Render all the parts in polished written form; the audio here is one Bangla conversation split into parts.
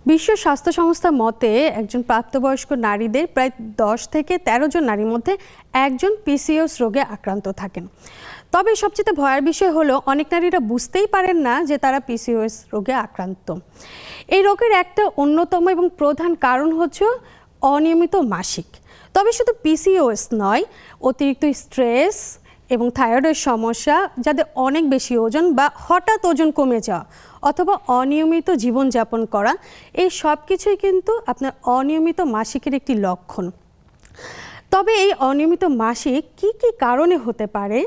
বিশ্ব স্বাস্থ্য সংস্থার মতে একজন প্রাপ্তবয়স্ক নারীদের প্রায় 10 থেকে 13 জন নারীর মধ্যে একজন পিসিওএস রোগে আক্রান্ত থাকেন। তবে সবচেয়ে ভয়ের বিষয় হলো অনেক নারীরা বুঝতেই পারেন না যে তারা পিসিওএস রোগে আক্রান্ত। এই রোগের একটা অন্যতম এবং প্রধান কারণ হচ্ছে অনিয়মিত মাসিক। তবে শুধু পিসিওএস নয়, অতিরিক্ত স্ট্রেস এবং থাইরয়েডের সমস্যা, যাদের অনেক বেশি ওজন বা হঠাৎ ওজন কমে যাওয়া অথবা অনিয়মিত জীবনযাপন করা, এই সব কিছুই কিন্তু আপনার অনিয়মিত মাসিকের একটি লক্ষণ। তবে এই অনিয়মিত মাসিক কি কি কারণে হতে পারে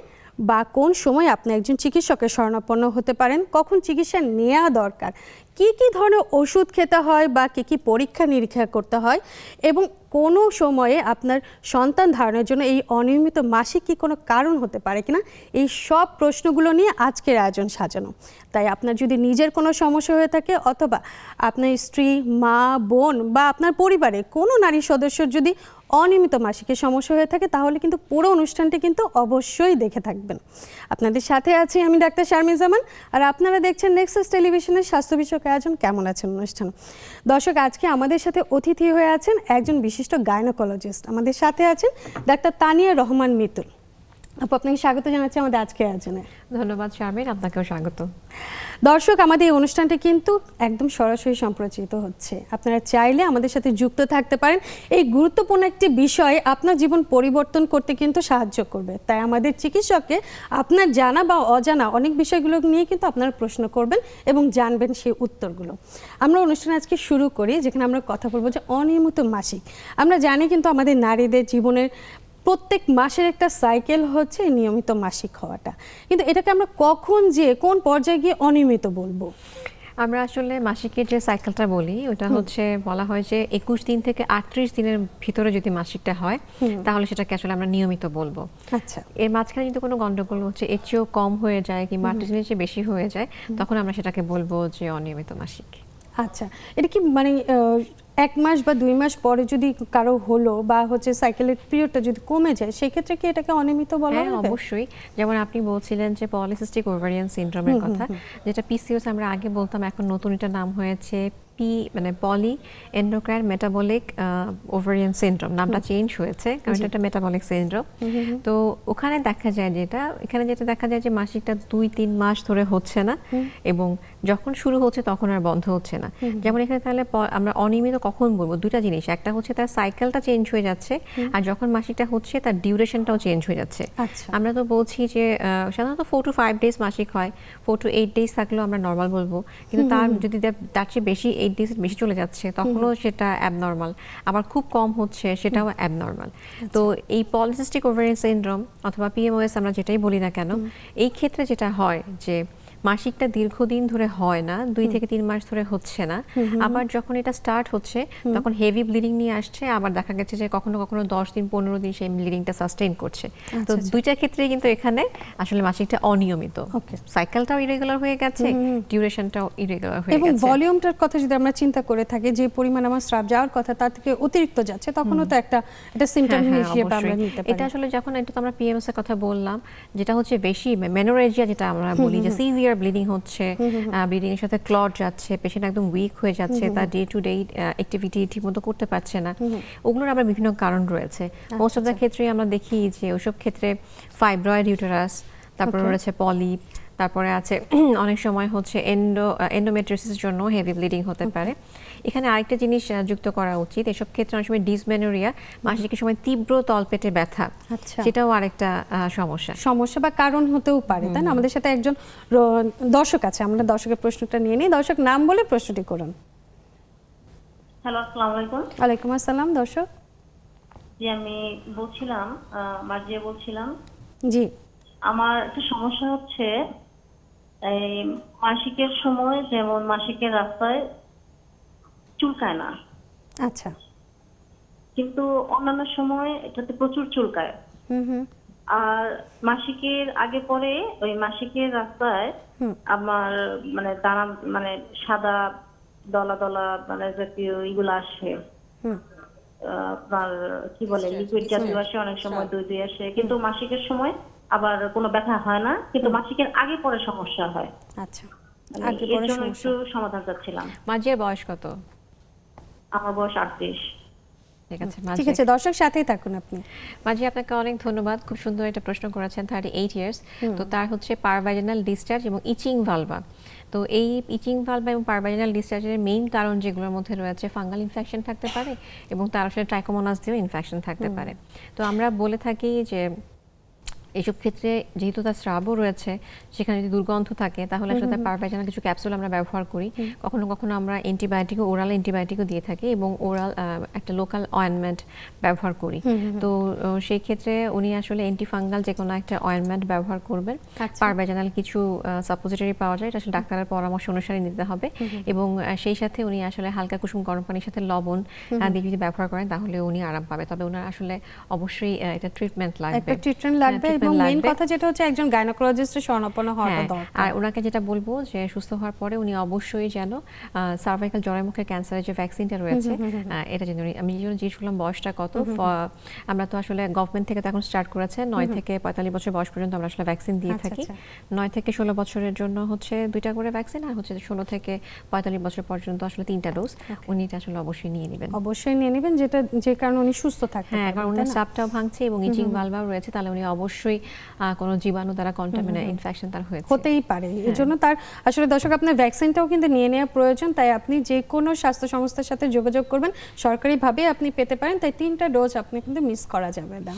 বা কোন সময় আপনি একজন চিকিৎসকের শরণাপন্ন হতে পারেন, কখন চিকিৎসা নেওয়া দরকার, কি কি ধরনের ওষুধ খেতে হয় বা কি কি পরীক্ষা নিরীক্ষা করতে হয়, এবং কোনো সময়ে আপনার সন্তান ধারণের জন্য এই অনিয়মিত মাসিক কি কোনো কারণ হতে পারে কিনা, এই সব প্রশ্নগুলো নিয়ে আজকের আয়োজন সাজানো। তাই আপনার যদি নিজের কোনো সমস্যা হয়ে থাকে অথবা আপনার স্ত্রী, মা, বোন বা আপনার পরিবারে কোনো নারী সদস্যর যদি অনিয়মিত মাসিকের সমস্যা হয়ে থাকে, তাহলে কিন্তু পুরো অনুষ্ঠানটি কিন্তু অবশ্যই দেখে থাকবেন। আপনাদের সাথে আছি আমি ডাক্তার শারমিন জামান, আর আপনারা দেখছেন নেক্সাস টেলিভিশনের স্বাস্থ্য বিষয়ক আয়োজন কেমন আছেন অনুষ্ঠান। দর্শক, আজকে আমাদের সাথে অতিথি হয়ে আছেন একজন বিশিষ্ট গাইনোকোলজিস্ট। আমাদের সাথে আছেন ডাক্তার তানিয়া রহমান মিতুল। আপু, আপনাকে স্বাগত জানাচ্ছি আমাদের আজকের আয়োজনে। ধন্যবাদ শারমিন, আপনাকেও স্বাগত। দর্শক, আমাদের এই অনুষ্ঠানটি কিন্তু একদম সরাসরি সম্প্রচারিত হচ্ছে। আপনারা চাইলে আমাদের সাথে যুক্ত থাকতে পারেন। এই গুরুত্বপূর্ণ একটি বিষয় আপনার জীবন পরিবর্তন করতে কিন্তু সাহায্য করবে। তাই আমাদের চিকিৎসককে আপনার জানা বা অজানা অনেক বিষয়গুলো নিয়ে কিন্তু আপনারা প্রশ্ন করবেন এবং জানবেন সেই উত্তরগুলো। আমরা অনুষ্ঠান আজকে শুরু করি, যেখানে আমরা কথা বলবো যে অনিয়মিত মাসিক। আমরা জানি কিন্তু আমাদের নারীদের জীবনের প্রত্যেক মাসের একটা সাইকেল হচ্ছে নিয়মিত মাসিক হওয়াটা, কিন্তু এটাকে আমরা কখন যে কোন পর্যায়ে গিয়ে অনিয়মিত বলবো? আমরা আসলে মাসিকের যে সাইকেলটা বলি ওটা হচ্ছে বলা হয় যে 21 দিন থেকে 38 দিনের ভিতরে যদি মাসিকটা হয় তাহলে সেটাকে আসলে আমরা নিয়মিত বলবো। আচ্ছা, এর মাঝখানে যদি কোনো গন্ডগোল হচ্ছে, এর চেয়েও কম হয়ে যায় কিংবা 38 দিনের চেয়ে বেশি হয়ে যায়, তখন আমরা সেটাকে বলবো যে অনিয়মিত মাসিক। আচ্ছা, এটা কি মানে 1 মাস বা 2 মাস পরে যদি কারো হলো বা হচ্ছে সাইকেলের পিরিয়ডটা যদি কমে যায়, সেই ক্ষেত্রে কি এটাকে অনিয়মিত বলা হবে? হ্যাঁ, অবশ্যই। যেমন আপনি বলছিলেন যে পলিসিস্টিক ওভারিয়ান সিনড্রোমের কথা, যেটা পিসিওএস আমরা আগে বলতাম, এখন নতুন এটা নাম হয়েছে মানে পলি এন্ডোক্রাইন মেটাবলিক ওভারিয়ান সিনড্রোম। নামটা চেঞ্জ হয়েছে কারণ এটা একটা মেটাবলিক সিনড্রোম। তো ওখানে দেখা যায় এখানে যেটা দেখা যায় যে মাসিকটা 2-3 মাস ধরে হচ্ছে না, এবং যখন শুরু হচ্ছে তখন আর বন্ধ হচ্ছে না। যেমন এখানে তাহলে আমরা অনিয়মিত কখন বলবো? দুটা জিনিস, একটা হচ্ছে তার সাইকেলটা চেঞ্জ হয়ে যাচ্ছে, আর যখন মাসিকটা হচ্ছে তার ডিউরেশনটাও চেঞ্জ হয়ে যাচ্ছে। আমরা তো বলছি যে সাধারণত 4 to 5 ডেজ মাসিক হয়, 4 to 8 ডেজ থাকলেও আমরা নর্মাল বলবো, কিন্তু তার যদি তার চেয়ে বেশি 8 ডেজ বেশি চলে যাচ্ছে তখনও সেটা অ্যাবনর্মাল, আবার খুব কম হচ্ছে সেটাও অ্যাবনর্মাল। তো এই পলিসিস্টিক ওভারিয়ান সিনড্রোম অথবা পিএমওএস আমরা যেটাই বলি না কেন, এই ক্ষেত্রে যেটা হয় যে মাসিকটা দীর্ঘদিন ধরে হয় না, 2 থেকে 3 মাস ধরে হচ্ছে না, আবার যখন এটা স্টার্ট হচ্ছে তখন হেভি ব্লিডিং নিয়ে আসছে, আবার দেখা গেছে যে কখনো কখনো 10 দিন 15 দিন সেই ব্লিডিংটা সাস্টেইন করছে। তো দুইটা ক্ষেত্রেই কিন্তু এখানে আসলে মাসিকটা অনিয়মিত, সাইকেলটাও ইরেগুলার হয়ে গেছে, ডিউরেশনটাও ইরেগুলার হয়ে গেছে। এবং ভলিউমটার কথা যদি আমরা চিন্তা করে থাকি, যে পরিমাণ আমার স্রাব যাওয়ার কথা তার থেকে অতিরিক্ত যাচ্ছে, তখনও তো এটা সিম্পটম হিসেবে আমরা নিতে পারি। এটা আসলে যখন এটা তো আমরা পিএমএস এর কথা বললাম, যেটা হচ্ছে বেশি মেনোরেজিয়া, যেটা আমরা বলি যে সিভিয়ার ব্লিডিং হচ্ছে, ব্লিডিং এর সাথে ক্লট যাচ্ছে, পেশেন্ট একদম উইক হয়ে যাচ্ছে, তার ডে টু ডে অ্যাক্টিভিটি ঠিকমতো করতে পারছে না, ওগুলোর আবার বিভিন্ন কারণ রয়েছে। মোস্ট অফ দ্য ক্ষেত্রেই আমরা দেখি যে ওইসব ক্ষেত্রে ফাইব্রয়েড ইউটেরাস, তারপরে রয়েছে পলিপ, তারপরে আছে অনেক সময় হচ্ছে এন্ডোমেট্রিওসিসের জন্য হেভি ব্লিডিং হতে পারে। এখানে আরেকটা জিনিস যুক্ত করা উচিত, এসব ক্ষেত্রে অনেক সময় ডিসমেনোরিয়া, মাসিকের সময় তীব্র তলপেটে ব্যথা, সেটাও আরেকটা সমস্যা বা কারণ হতেও পারে, তাই না? আমাদের সাথে একজন দর্শক আছে, আমরা দর্শকের প্রশ্নটা নিয়ে নিই। দর্শক, নাম বলে প্রশ্নটি করুন। হ্যালো, আসসালামু আলাইকুম। ওয়ালাইকুম আসসালাম। দর্শক, জি, আমি বলছিলাম, মার্জিয়া বলছিলাম। জি, আমার একটা সমস্যা হচ্ছে, এই মাসিকের সময় যেমন মাসিকের রাস্তায় চুলকায় না, আচ্ছা, কিন্তু অন্যান্য সময় এটাতে প্রচুর চুলকায়। আর মাসিকের আগে পরে ওই মাসিকের রাস্তায় আমার মানে দানা, মানে সাদা দলা দলা মানে জাতীয় এগুলো আসে, আপনার কি বলে লিকুইড জাতীয় আসে, অনেক সময় দুই আসে, কিন্তু মাসিকের সময় আবার কোনো ব্যথা হয় না, কিন্তু মাসিকের আগে পরে সমস্যা হয়। আচ্ছা, মানে আগে এর পরে জন্য সমস্যা। একটু সমাধান চাচ্ছিলাম। মার্জিয়ার বয়স কত? আমার বয়স 38। ঠিক আছে ঠিক মার্জিয়া। আছে, দর্শক সাথেই থাকুন আপনি। মার্জিয়া আপনাকে অনেক ধন্যবাদ, খুব সুন্দর একটা প্রশ্ন করেছেন। 38 ইয়ার্স, তো তার হচ্ছে পারভাইজানাল ডিসচার্জ এবং ইচিং ভালভা। তো এই ইচিং ভালভা এবং পারভাইজানাল ডিসচার্জের মেইন কারণ যেগুলোর মধ্যে রয়েছে ফাঙ্গাল ইনফেকশন থাকতে পারে এবং তার আসলে ট্রাইকোমোনাস দিয়েও ইনফেকশন থাকতে পারে। তো আমরা বলে থাকি যে এইসব ক্ষেত্রে যেহেতু তার স্রাবও রয়েছে, সেখানে যদি দুর্গন্ধ থাকে তাহলে আসলে তার পারভাইজানাল কিছু ক্যাপসুল আমরা ব্যবহার করি। কখনো কখনো আমরা অ্যান্টিবায়োটিকও, ওরাল অ্যান্টিবায়োটিকও দিয়ে থাকি এবং ওরাল একটা লোকাল অয়েনমেন্ট ব্যবহার করি। তো সেই ক্ষেত্রে উনি আসলে অ্যান্টিফাঙ্গাল যে কোনো একটা অয়েনমেন্ট ব্যবহার করবেন। আচ্ছা। পারভাইজানাল কিছু সাপোজিটরি পাওয়া যায়, এটা আসলে ডাক্তারের পরামর্শ অনুসারে নিতে হবে এবং সেই সাথে উনি আসলে হালকা কুসুম গরম পানির সাথে লবণ দিয়ে যদি ব্যবহার করেন তাহলে উনি আরাম পাবে। তবে ওনার আসলে অবশ্যই এটা ট্রিটমেন্ট লাগবে, একটা ট্রিটমেন্ট লাগবে এবং মেইন লাগবে। কথা যেটা হচ্ছে একজন গাইনোকোলজিস্টের শরণাপন্ন হওয়াটা হ্যাঁ, দরকার। আর ওনাকে যেটা বলবো যে সুস্থ হওয়ার পরে উনি অবশ্যই যেন সার্ভাইকাল জরায়ুমুখের ক্যান্সারের যে ভ্যাকসিনটা রয়েছে এটা যেন আমি যেন জিজ্ঞেস করলাম বয়সটা কত। আমরা তো আসলে গভর্নমেন্ট থেকে তো এখন স্টার্ট করেছে 9 থেকে 45 বছর বয়স পর্যন্ত আমরা আসলে ভ্যাকসিন দিয়ে আচ্ছা, থাকি। আচ্ছা। 9 থেকে 16 বছরের জন্য হচ্ছে 2টা করে ভ্যাকসিন, আর হচ্ছে 16 থেকে 45 বছর পর্যন্ত আসলে 3টা ডোজ। উনি এটা আসলে অবশ্যই নিয়ে নেবেন। অবশ্যই নিয়ে নেবেন, যেটা যে কারণে উনি সুস্থ থাকতে হ্যাঁ, পারবেন, কারণ তাই ওনার না? চাপটাও ভাঙছে এবং ইচিং ভালভাও রয়েছে, তাহলে উনি অবশ্যই কোনো জীবাণু দ্বারা কন্টামিনেট ইনফেকশন তার হয়েছে। হতেই পারে। এই জন্য তার আসলে দর্শক আপনার ভ্যাকসিনটাও কিন্তু নিয়ে নেওয়া প্রয়োজন। তাই আপনি যে কোনো স্বাস্থ্য সংস্থার সাথে যোগাযোগ করবেন, সরকারিভাবে আপনি পেতে পারেন। তাই 3টা ডোজ আপনি কিন্তু মিস করা যাবে না।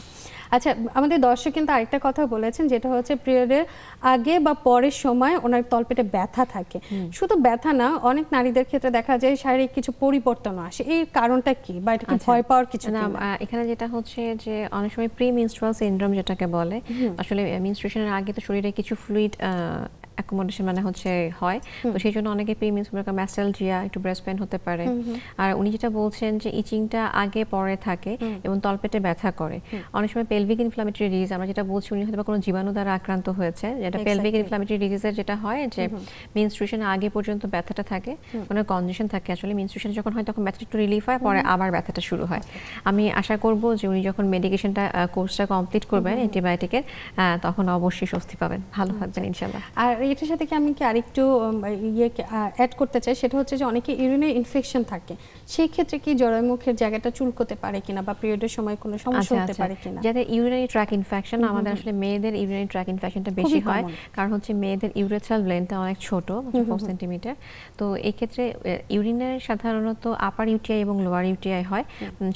আচ্ছা, আমাদের দর্শক কিন্তু আরেকটা কথা বলেছেন, যেটা হচ্ছে পিরিয়ডের আগে বা পরের সময় ওনার তলপেটে ব্যথা থাকে। শুধু ব্যথা না, অনেক নারীদের ক্ষেত্রে দেখা যায় শারীরিক কিছু পরিবর্তন আসে। এই কারণটা কি, বা এটা কি ভয় পাওয়ার কিছু না, কিনা? এখানে যেটা হচ্ছে যে অনেক সময় প্রি মেনস্ট্রুয়াল সিনড্রোম যেটাকে বলে, আসলে মেনস্ট্রুয়েশনের আগে তো শরীরে কিছু ফ্লুইড অ্যাকোমোডেশন মানে হচ্ছে হয়, তো সেই জন্য অনেকে প্রি মেনস্ট্রুয়াল ম্যাস্টালজিয়া, একটু ব্রেস্ট পেইন হতে পারে। আর উনি যেটা বলছেন যে ইচিংটা আগে পরে থাকে এবং তলপেটে ব্যথা করে। অনেক সময় পেলভিক ইনফ্লামেটরি ডিজিজ, আমরা যেটা বলছি উনি হয়তো কোনো জীবাণু দ্বারা আক্রান্ত হয়েছে, যেটা পেলভিক ইনফ্লামেটরি ডিজিজের যেটা হয় যে মেনস্ট্রুয়েশনের আগে পর্যন্ত ব্যথাটা থাকে, কোনো কন্ডিশন থাকে। আসলে মেনস্ট্রুয়েশন যখন হয় তখন ব্যথাটা একটু রিলিফ হয়, পরে আবার ব্যথাটা শুরু হয়। আমি আশা করব যে উনি যখন মেডিকেশনটা কোর্সটা কমপ্লিট করবেন অ্যান্টিবায়োটিকের, তখন অবশ্যই স্বস্তি পাবেন, ভালো থাকবেন ইনশাআল্লাহ। আর এটার সাথে কি আমি কি আরেকটু অ্যাড করতে চাই, সেটা হচ্ছে যে অনেকে ইউরিনে ইনফেকশন থাকে, সেই ক্ষেত্রে কি জরায়ুমুখের জায়গাটা চুলকোতে পারে কিনা, বা পিরিয়ডের সময় কোনো সমস্যা হতে পারে কিনা? যাদের ইউরিনারি ট্র্যাক ইনফেকশন, আমাদের আসলে মেয়েদের ইউরিনারি ট্র্যাক ইনফেকশনটা বেশি হয়, কারণ হচ্ছে মেয়েদের ইউরেথ্রাল ব্লেনটা অনেক ছোট, 4 সেন্টিমিটার। তো এই ক্ষেত্রে ইউরিনের সাধারণত আপার ইউটিআই এবং লোয়ার ইউটিআই হয়।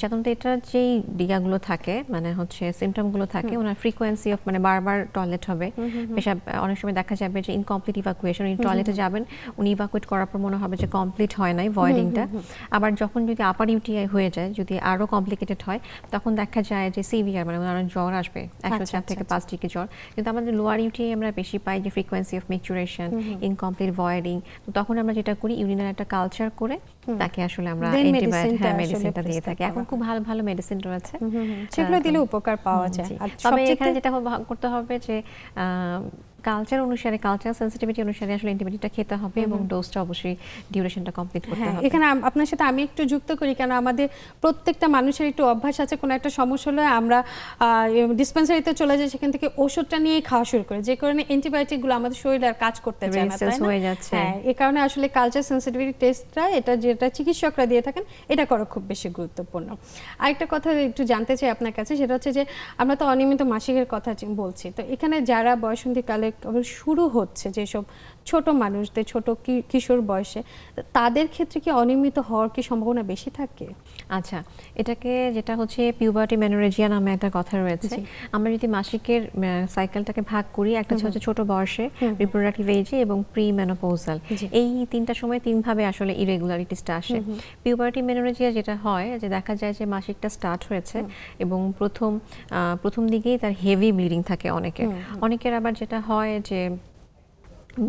সাধারণত এটার যেই দিকগুলো থাকে, মানে হচ্ছে সিমটমগুলো থাকে, ওনার ফ্রিকোয়েন্সি অফ মানে বারবার টয়লেট হবে, পেশাব, অনেক সময় দেখা যাবে যে ইনকমপ্লিট ইভাকুয়েশন, উনি টয়লেটে যাবেন, উনি ইভাকুয়েট করার পর মনে হবে যে কমপ্লিট হয় নাই ভয়েডিংটা। আবার যখন যদি আপার ইউটিআই হয়ে যায়, যদি আরো কমপ্লিকেটেড হয়, তখন দেখা যায় যে সিভিয়ার মানে ওনার জ্বর আসবে, 104 থেকে 5 ডিগ্রি জ্বর। কিন্তু আমাদের লোয়ার ইউটিআই আমরা বেশি পাই যে ফ্রিকোয়েন্সি অফ মেচুরেশন, ইনকমপ্লিট ভয়েডিং। তো তখন আমরা যেটা করি ইউরিনের একটা কালচার করে তাকে আসলে আমরা অ্যান্টিবায়োটিক মেডিসিনটা দিয়ে থাকি। এখন খুব ভালো ভালো মেডিসিন রয়েছে, সেগুলো দিলে উপকার পাওয়া যায়। আর তবে এখানে যেটা করতে হবে যে কালচার অনুসারে, কালচার সেনসিটিভিটি অনুসারে আসলে অ্যান্টিবায়োটিকটা খেতে হবে এবং ডোজটা অবশ্যই ডিউরেশনটা কমপ্লিট করতে হবে। এখানে আপনার সাথে আমি একটু যুক্ত করি, কারণ আমাদের প্রত্যেকটা মানুষের একটু অভ্যাস আছে, কোনো একটা সমস্যা হলে আমরা ডিসপেন্সারিতে চলে যাই, সেখান থেকে ওষুধটা নিয়েই খাওয়া শুরু করি, যে কারণে অ্যান্টিবায়োটিকগুলো আমাদের শরীরে আর কাজ করতে চায় না, তাই না? হয়ে যাচ্ছে। হ্যাঁ, এই কারণে আসলে কালচার সেনসিটিভিটি টেস্টটা, এটা যেটা চিকিৎসকরা দিয়ে থাকেন, এটা করা খুব বেশি গুরুত্বপূর্ণ। আরেকটা কথা একটু জানতে চাই আপনার কাছে, সেটা হচ্ছে যে আমরা তো অনিয়মিত মাসিকের কথা বলছি, তো এখানে যারা বয়সন্ধিকালে শুরু হচ্ছে, যেসব ছোট মানুষদের, ছোট কিশোর বয়সে, তাদের ক্ষেত্রে কি অনিয়মিত হওয়ার কি সম্ভাবনা বেশি থাকে? আচ্ছা, এটাকে যেটা হচ্ছে পিউবার্টি মেনোরেজিয়া নামে একটা কথা রয়েছে। আমরা যদি মাসিকের সাইকেলটাকে ভাগ করি, একটা হচ্ছে ছোট বয়সে, রিপ্রোডাক্টিভ এজে এবং প্রি মেনোপজাল, এই 3টা সময় 3 ভাবে আসলে ইরেগুলারিটিসটা আসে। পিউবার্টি মেনোরেজিয়া যেটা হয় যে দেখা যায় যে মাসিকটা স্টার্ট হয়েছে এবং প্রথম দিকেই তার হেভি ব্লিডিং থাকে অনেকের আবার যেটা হয় যে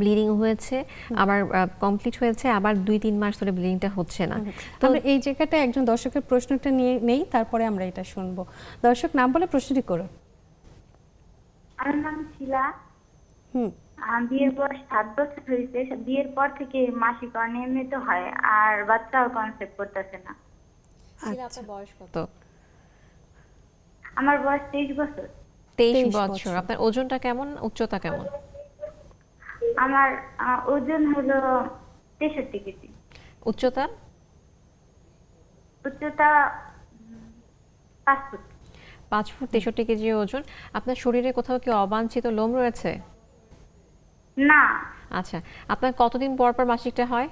ব্লিডিং হয়েছে, আবার কমপ্লিট হয়েছে, আবার 2-3 মাস ধরে ব্লিডিংটা হচ্ছে না। তো আমরা এই জায়গাটা একজন দর্শকের প্রশ্নটা নিয়ে নেই, তারপরে আমরা এটা শুনবো। দর্শক নাম বলে প্রশ্নটি করুন। আমার নাম শিলা। বিয়ের বয়স 7 বছর হয়েছে। বিয়ের পর থেকে মাসিক অনিয়মিত হয় আর বাচ্চাও কনসেপ্ট করতেছে না। আপনার বয়স কত? আমার বয়স 23 বছর। 23 23 বছর। আপনার ওজনটা কেমন, উচ্চতা কেমন? আমার ওজন হলো 63 কেজি। উচ্চতা? উচ্চতা 5 ফুট। 5 ফুট 63 কেজি ওজন। আপনার শরীরে কোথাও কি অবাঞ্ছিত লোম রয়েছে? না, আচ্ছা, আপনার কতদিন পর পর মাসিকটা হয়?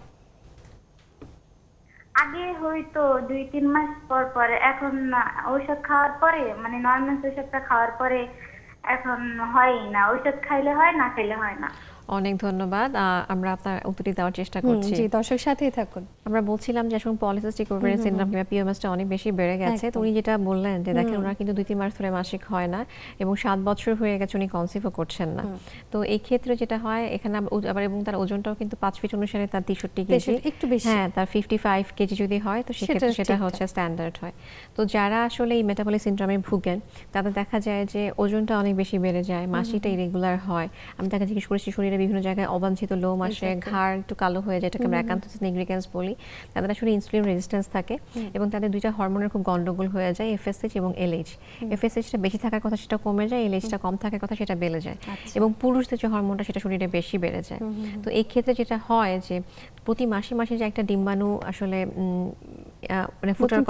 আগে হয়তো 2-3 মাস পর পর, এখন ঔষধ খাওয়ার পরে মানে নর্মাল ওষুধটা খাওয়ার পরে এখন হয়ই না। ঔষধ খাইলে হয়, না খাইলে হয় না। অনেক ধন্যবাদ। আমরা আপনার উত্তরটি দেওয়ার চেষ্টা করছি। জি, দর্শক সাথেই থাকুন। আমরা বলছিলাম যে আসলে পলিসিস্টিক ওভারিয়ান সিনড্রোম কিংবা পিএমএসটা অনেক বেশি বেড়ে গেছে। তো উনি যেটা বললেন যে দেখেন ওনার কিন্তু 2-3 মাস ধরে মাসিক হয় না এবং 7 বছর হয়ে গেছে উনি কনসিভও করছেন না। তো এই ক্ষেত্রে যেটা হয় এখানে আবার এবং তার ওজনটাও কিন্তু 5 ফিট অনুসারে তার 63 কেজি, একটু বেশি। হ্যাঁ তার 55 কেজি যদি হয় তো সেক্ষেত্রে সেটা ঠিকঠাক। হচ্ছে স্ট্যান্ডার্ড হয়। তো যারা আসলে এই মেটাবলিক সিনড্রোমে ভুগেন তাদের দেখা যায় যে ওজনটা অনেক বেশি বেড়ে যায়, মাসিকটা ইরেগুলার হয়। আমি তাকে জিজ্ঞেস করেছি শরীরে বিভিন্ন জায়গায় অবাঞ্ছিত লোম আসে, ঘাড় একটু কালো হয়ে যায়, এটাকে আমরা অ্যাকান্থোসিস নিগ্রিকেন্স বলি। তাদের আসলে ইনসুলিন রেজিস্ট্যান্স থাকে এবং তাদের দুইটা হরমোনের খুব গন্ডগোল হয়ে যায়, এফএসএইচ এবং এলএইচ। এফএসএইচটা বেশি থাকার কথা সেটা কমে যায়, এলএইচটা কম থাকার কথা সেটা বেড়ে যায় এবং পুরুষদের যে হরমোনটা সেটা শরীরে বেশি বেড়ে যায়। তো এই ক্ষেত্রে যেটা হয় যে প্রতি মাসে মাসে যে একটা ডিম্বাণু আসলে মানে ফোটার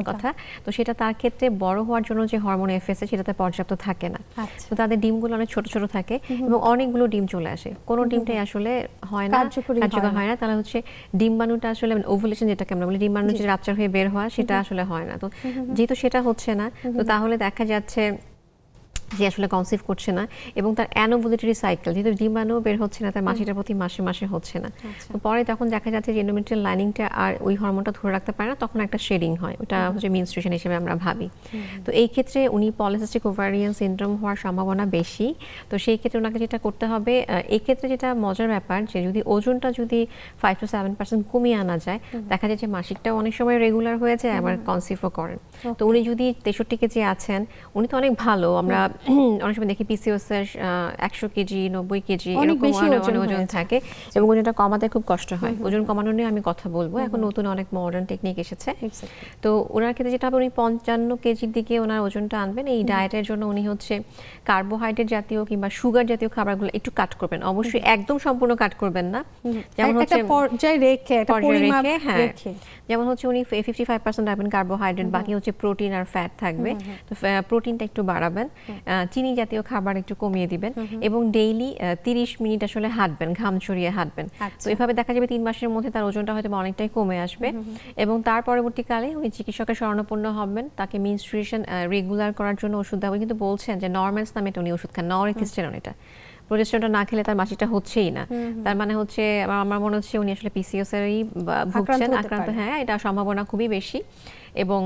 কথা তো সেটা তার ক্ষেত্রে বড় হওয়ার জন্য যে হরমোন এফএসএইচ সেটাতে পর্যাপ্ত থাকে না। তো তাদের ডিমগুলো অনেক ছোট ছোট থাকে এবং অনেকগুলো ডিম চলে আসে, কোনো ডিমটাই আসলে হয় না, কার্যকর হয় না। তাহলে হচ্ছে ডিম্বাণুটা আসলে ওভুলেশন যেটাকে আমরা বলি, ডিম্বাণু যে রাপচার হয়ে বের হওয়া সেটা আসলে হয় না। তো যেহেতু সেটা হচ্ছে না তো তাহলে দেখা যাচ্ছে যে আসলে কনসিভ করছে না এবং তার অ্যানোভুলেটরি সাইকেল যেহেতু ডিম্বাণু বের হচ্ছে না, তার মাসিটা প্রতি মাসে মাসে হচ্ছে না। তো পরে তখন দেখা যাচ্ছে যে এন্ডোমেট্রিয়াল লাইনিংটা আর ওই হরমোনটা ধরে রাখতে পারে না, তখন একটা শেডিং হয়, ওটা হচ্ছে মেনস্ট্রুয়েশন হিসেবে আমরা ভাবি। তো এই ক্ষেত্রে উনি পলিসিস্টিক ওভারিয়ান সিনড্রোম হওয়ার সম্ভাবনা বেশি। তো সেই ক্ষেত্রে ওনাকে যেটা করতে হবে, এই ক্ষেত্রে যেটা মজার ব্যাপার যে যদি ওজনটা যদি 5 to 7% কমিয়ে আনা যায়, দেখা যায় যে মাসিকটাও অনেক সময় রেগুলার হয়ে যায়, আবার কনসিভও করেন। তো উনি যদি 63 কেজি আছেন, উনি তো অনেক ভালো, আমরা অনেক সময় দেখি পিসিওএস এর 100 কেজি 90 কেজি এরকম ওজন থাকে এবং ওজনটা কমাতে খুব কষ্ট হয়। ওজন কমানো নিয়ে আমি কথা বলবো, এখন নতুন অনেক মডার্ন টেকনিক এসেছে। তো ওনার ক্ষেত্রে যেটা হবে উনি 55 কেজির দিকে ওনার ওজনটা আনবেন। এই ডায়েটের জন্য উনি হচ্ছে কার্বোহাইড্রেট জাতীয় কিংবা সুগার জাতীয় খাবারগুলো একটু কাট করবেন, অবশ্যই একদম সম্পূর্ণ কাট করবেন না, যেমন হচ্ছে পর্যায়ে রেখে একটা পরিমাপ রেখে, যেমন হচ্ছে উনি 55% রাখবেন কার্বোহাইড্রেট, বাকি হচ্ছে প্রোটিন আর ফ্যাট থাকবে। তো প্রোটিনটা একটু বাড়াবেন, চিনি জাতীয় খাবার একটু কমিয়ে দিবেন এবং ডেইলি 30 মিনিট আসলে হাঁটবেন, ঘাম ছড়িয়ে হাঁটবেন। তো এভাবে দেখা যাবে 3 মাসের মধ্যে তার ওজনটা হয়তো অনেকটাই কমে আসবে এবং তার পরবর্তীকালে উনি চিকিৎসকের শরণাপন্ন হবেন, তাকে মেনস্ট্রুয়েশন রেগুলার করার জন্য ওষুধ দেওয়া। কিন্তু বলছেন যে নরম্যান্স নামে উনি ওষুধ খান, নরএক্সিস্টেরন, এটা প্রোজেস্টেরনটা না খেলে তার মাসিকটা হচ্ছেই না। তার মানে হচ্ছে আমার মনে হচ্ছে উনি আসলে পিসিওএস এরই ভুগছেন, আক্রান্ত। হ্যাঁ, এটা সম্ভাবনা খুবই বেশি। এবং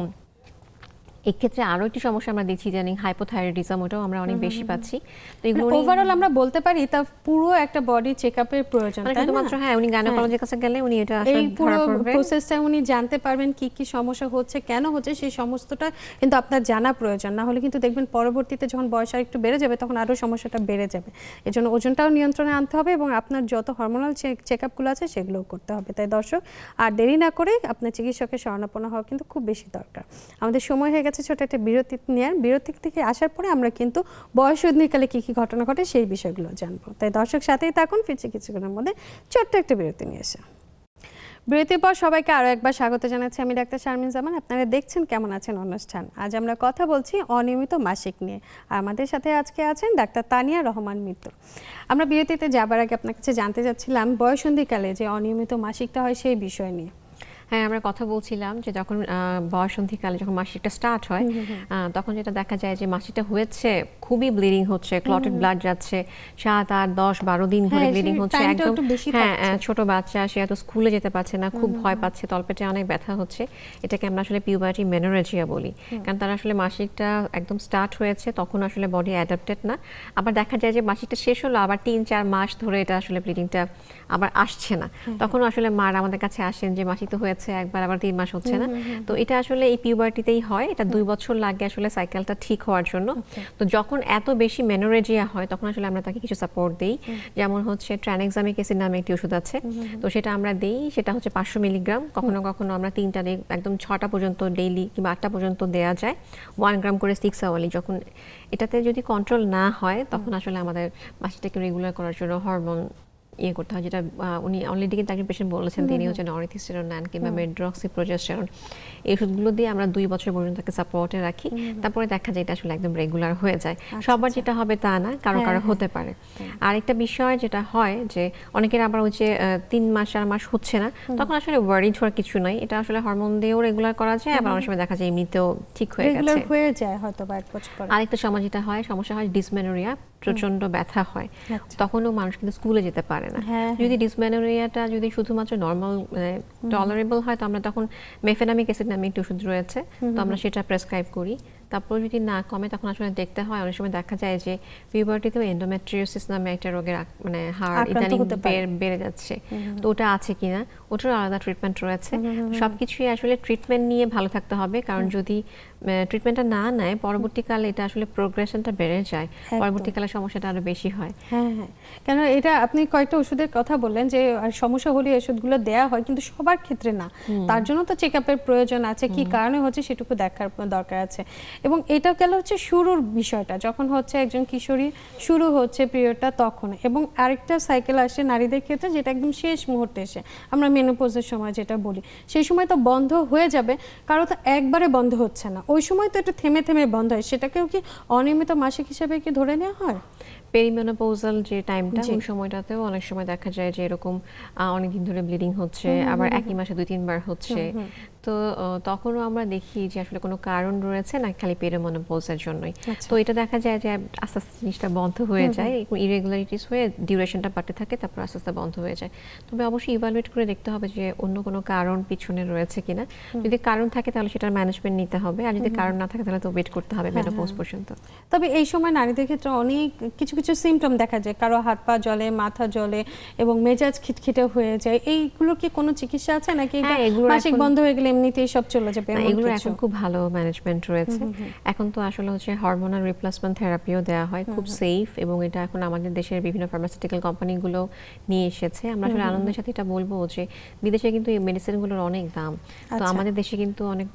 এক্ষেত্রে আরো একটি সমস্যা আমরা দেখছি, জানি হাইপোথাইরয়েডিজম, ওটাও আমরা অনেক বেশি পাচ্ছি। তো এগুলো ওভারঅল আমরা বলতে পারি তা পুরো একটা বডি চেকআপের প্রয়োজন, তাই না? শুধুমাত্র হ্যাঁ, উনি গাইনোকোলজির কাছে গেলে উনি এটা আসলে ধরা পড়বে, প্রসেসটা উনি জানতে পারবেন কি কি সমস্যা হচ্ছে, কেন হচ্ছে, সেই সমস্তটা কিন্তু আপনার জানা প্রয়োজন। না হলে কিন্তু দেখবেন পরবর্তীতে যখন বয়স আর একটু বেড়ে যাবে তখন আরো সমস্যাটা বেড়ে যাবে। এজন্য ওজনটাও নিয়ন্ত্রণে আনতে হবে এবং আপনার যত হরমোনাল চেকআপগুলো আছে সেগুলোও করতে হবে। তাই দর্শক আর দেরি না করে আপনার চিকিৎসকের শরণাপন্ন হওয়া কিন্তু খুব বেশি দরকার। আমাদের সময় হয়ে গেছে ছোট একটা বিরতি নেওয়ার। বিরতি থেকে আসার পরে আমরা কিন্তু বয়ঃসন্ধিকালে কি কি ঘটনা ঘটে সেই বিষয়গুলো জানবো। তাই দর্শক সাথেই থাকুন, ফিরছি কিছুক্ষণের মধ্যে ছোট্ট একটা বিরতি নিয়ে এসে। বিরতির পর সবাইকে আরও একবার স্বাগত জানাচ্ছি, আমি ডাক্তার শারমিন জামান। আপনারা দেখছেন কেমন আছেন অনুষ্ঠান। আজ আমরা কথা বলছি অনিয়মিত মাসিক নিয়ে, আর আমাদের সাথে আজকে আছেন ডাক্তার তানিয়া রহমান মিত্র। আমরা বিরতিতে যাবার আগে আপনার কাছে জানতে চাচ্ছিলাম বয়ঃসন্ধিকালে যে অনিয়মিত মাসিকটা হয় সেই বিষয় নিয়ে। হ্যাঁ, আমরা কথা বলছিলাম যে যখন বয়ঃসন্ধিকালে যখন মাসিকটা স্টার্ট হয় তখন যেটা দেখা যায় যে মাসিকটা হয়েছে, খুবই ব্লিডিং হচ্ছে, ক্লটেড ব্লাড যাচ্ছে, 7, 8, 10, 12 দিন ধরে ব্লিডিং হচ্ছে, একদম হ্যাঁ, ছোট বাচ্চা, সে এত স্কুলে যেতে পারছে না, খুব ভয় পাচ্ছে, তলপেটে অনেক ব্যথা হচ্ছে। এটাকে আমরা আসলে পিউবার্টি মেনোরেজিয়া বলি, কারণ তার আসলে মাসিকটা একদম স্টার্ট হয়েছে তখন আসলে বডি অ্যাডাপ্টেড না। আবার দেখা যায় যে মাসিকটা শেষ হলো, আবার 3-4 মাস ধরে এটা আসলে ব্লিডিংটা আবার আসছে না, তখন আসলে মারা আমাদের কাছে আসেন যে মাসিক তো হয়েছে হয়েছে একবার, আবার 3 মাস হচ্ছে না। তো এটা আসলে এই পিউবার্টিতেই হয়, এটা 2 বছর লাগে আসলে সাইকেলটা ঠিক হওয়ার জন্য। তো যখন এত বেশি মেনোরেজিয়া হয় তখন আসলে আমরা তাকে কিছু সাপোর্ট দিই, যেমন হচ্ছে ট্রানএক্সামিক অ্যাসিড নামে একটি ওষুধ আছে, তো সেটা আমরা দিই, সেটা হচ্ছে 500 মিলিগ্রাম, কখনো কখনো আমরা 3টা দিই, একদম 6টা পর্যন্ত ডেইলি কিংবা 8টা পর্যন্ত দেওয়া যায়, 1 গ্রাম করে 6 আওয়ারলি। যখন এটাতে যদি কন্ট্রোল না হয় তখন আসলে আমাদের মাসিটাকে রেগুলার করার জন্য হরমোন করতে হয়, যেটা উনি অলরেডি কিন্তু একজন পেশেন্ট বলেছেন, তিনি হচ্ছে নরথিস্টেরন নেন কিংবা মেড্রক্সিপ্রোজেস্টেরন, এই ওষুধগুলো দিয়ে আমরা 2 বছর পর্যন্ত তাকে সাপোর্টে রাখি। তারপরে দেখা যায় এটা আসলে একদম রেগুলার হয়ে যায়। সবার যেটা হবে তা না, কারো কারো হতে পারে। আর একটা বিষয় যেটা হয় যে অনেকের আবার ওই যে 3 মাস 4 মাস হচ্ছে না, তখন আসলে ওয়ারিড হওয়ার কিছু নাই, এটা আসলে হরমোন দিয়েও রেগুলার করা যায়, আবার অনেক সময় দেখা যায় এমনিতেও ঠিক হয়ে গেছে, রেগুলার হয়ে যায় হয়তো বা 1 বছর পরে। আরেকটা সমস্যা হয় ডিসমেনোরিয়া, প্রচন্ড ব্যথা হয়, তখনও মানুষ কিন্তু স্কুলে যেতে পারে না। যদি ডিসমেনোরিয়াটা যদি শুধুমাত্র নর্মাল টলারেবল হয়, তো আমরা তখন মেফেনামিক অ্যাসিড নামে একটি ওষুধ রয়েছে, তো আমরা সেটা প্রেসক্রাইব করি। তারপর যদি না কমে তখন আসলে দেখতে হয়, অনেক সময় দেখা যায় যে পিউবার্টিতেও এন্ডোমেট্রিওসিস নামে একটা রোগের মানে হার ইদানিং বেড়ে যাচ্ছে, তো ওটা আছে কিনা, ওটার আলাদা ট্রিটমেন্ট রয়েছে। সবকিছুই আসলে ট্রিটমেন্ট নিয়ে ভালো থাকতে হবে, কারণ যদি ট্রিটমেন্টটা না নেয় পরবর্তীকালে এটা আসলে প্রোগ্রেশনটা বেড়ে যায়, পরবর্তীকালে সমস্যাটা আরো বেশি হয়। হ্যাঁ, কেন এটা আপনি কয়েকটা ওষুধের কথা বললেন যে সমস্যা হলে ওষুধগুলো দেয়া হয়, কিন্তু সবার ক্ষেত্রে না, তার জন্য তো চেকআপের প্রয়োজন আছে, কি কারণে হচ্ছে সেটুকু দেখার দরকার আছে। এবং এটা গেল হচ্ছে শুরুর বিষয়টা, যখন হচ্ছে একজন কিশোরী শুরু হচ্ছে পিরিয়ডটা তখন। এবং আরেকটা সাইকেল আসে নারীদের ক্ষেত্রে, যেটা একদম শেষ মুহূর্তে এসে আমরা মেনোপজের সময় যেটা বলি, সেই সময় তো বন্ধ হয়ে যাবে, কারো তো একবারে বন্ধ হচ্ছে না, ওই সময় তো একটু থেমে থেমে বন্ধ হয়, সেটাকেও কি অনিয়মিত মাসিক হিসেবে কি ধরে নেওয়া হয়? পেরিমেনোপজাল যে টাইমটা, ওই সময়টাতেও অনেক সময় দেখা যায় যে এরকম অনেকদিন ধরে ব্লিডিং হচ্ছে, আবার একই মাসে 2-3 বার হচ্ছে, তো তখনও আমরা দেখি যে আসলে কোনো কারণ রয়েছে না খালি পেরিমেনোপজের জন্যই। তো এটা দেখা যায় যে আস্তে আস্তে জিনিসটা বন্ধ হয়ে যায়, ইরেগুলারিটিস হয়ে ডিউরেশনটা বাড়তে থাকে, তারপর আস্তে আস্তে বন্ধ হয়ে যায়। তবে অবশ্যই ইভালুয়েট করে দেখতে হবে যে অন্য কোনো কারণ পিছনে রয়েছে কিনা, যদি কারণ থাকে তাহলে সেটার ম্যানেজমেন্ট নিতে হবে, আর যদি কারণ না থাকে তাহলে তো ওয়েট করতে হবে মেনোপজ পর্যন্ত। তবে এই সময় নারীদের ক্ষেত্রে অনেক কিছু কিছু সিমটম দেখা যায়, কারো হাত পা জ্বলে, মাথা জ্বলে এবং মেজাজ খিটখিটে হয়ে যায়, এইগুলো কি কোনো চিকিৎসা আছে নাকি মাসিক বন্ধ হয়ে গেলে এমনিতেই সব চলে যাবে? এগুলো এখন খুব ভালো ম্যানেজমেন্ট রয়েছে, এখন তো আসলে হচ্ছে হরমোনাল রিপ্লেসমেন্ট থেরাপিও দেওয়া হয়, খুব সেফ, এবং এটা এখন আমাদের দেশের বিভিন্ন ফার্মাসিউটিক্যাল কোম্পানিগুলো নিয়ে এসেছে। আমরা আসলে আনন্দের সাথে এটা বলবো যে বিদেশে কিন্তু এই মেডিসিনগুলোর অনেক দাম, তো আমাদের দেশে কিন্তু অনেক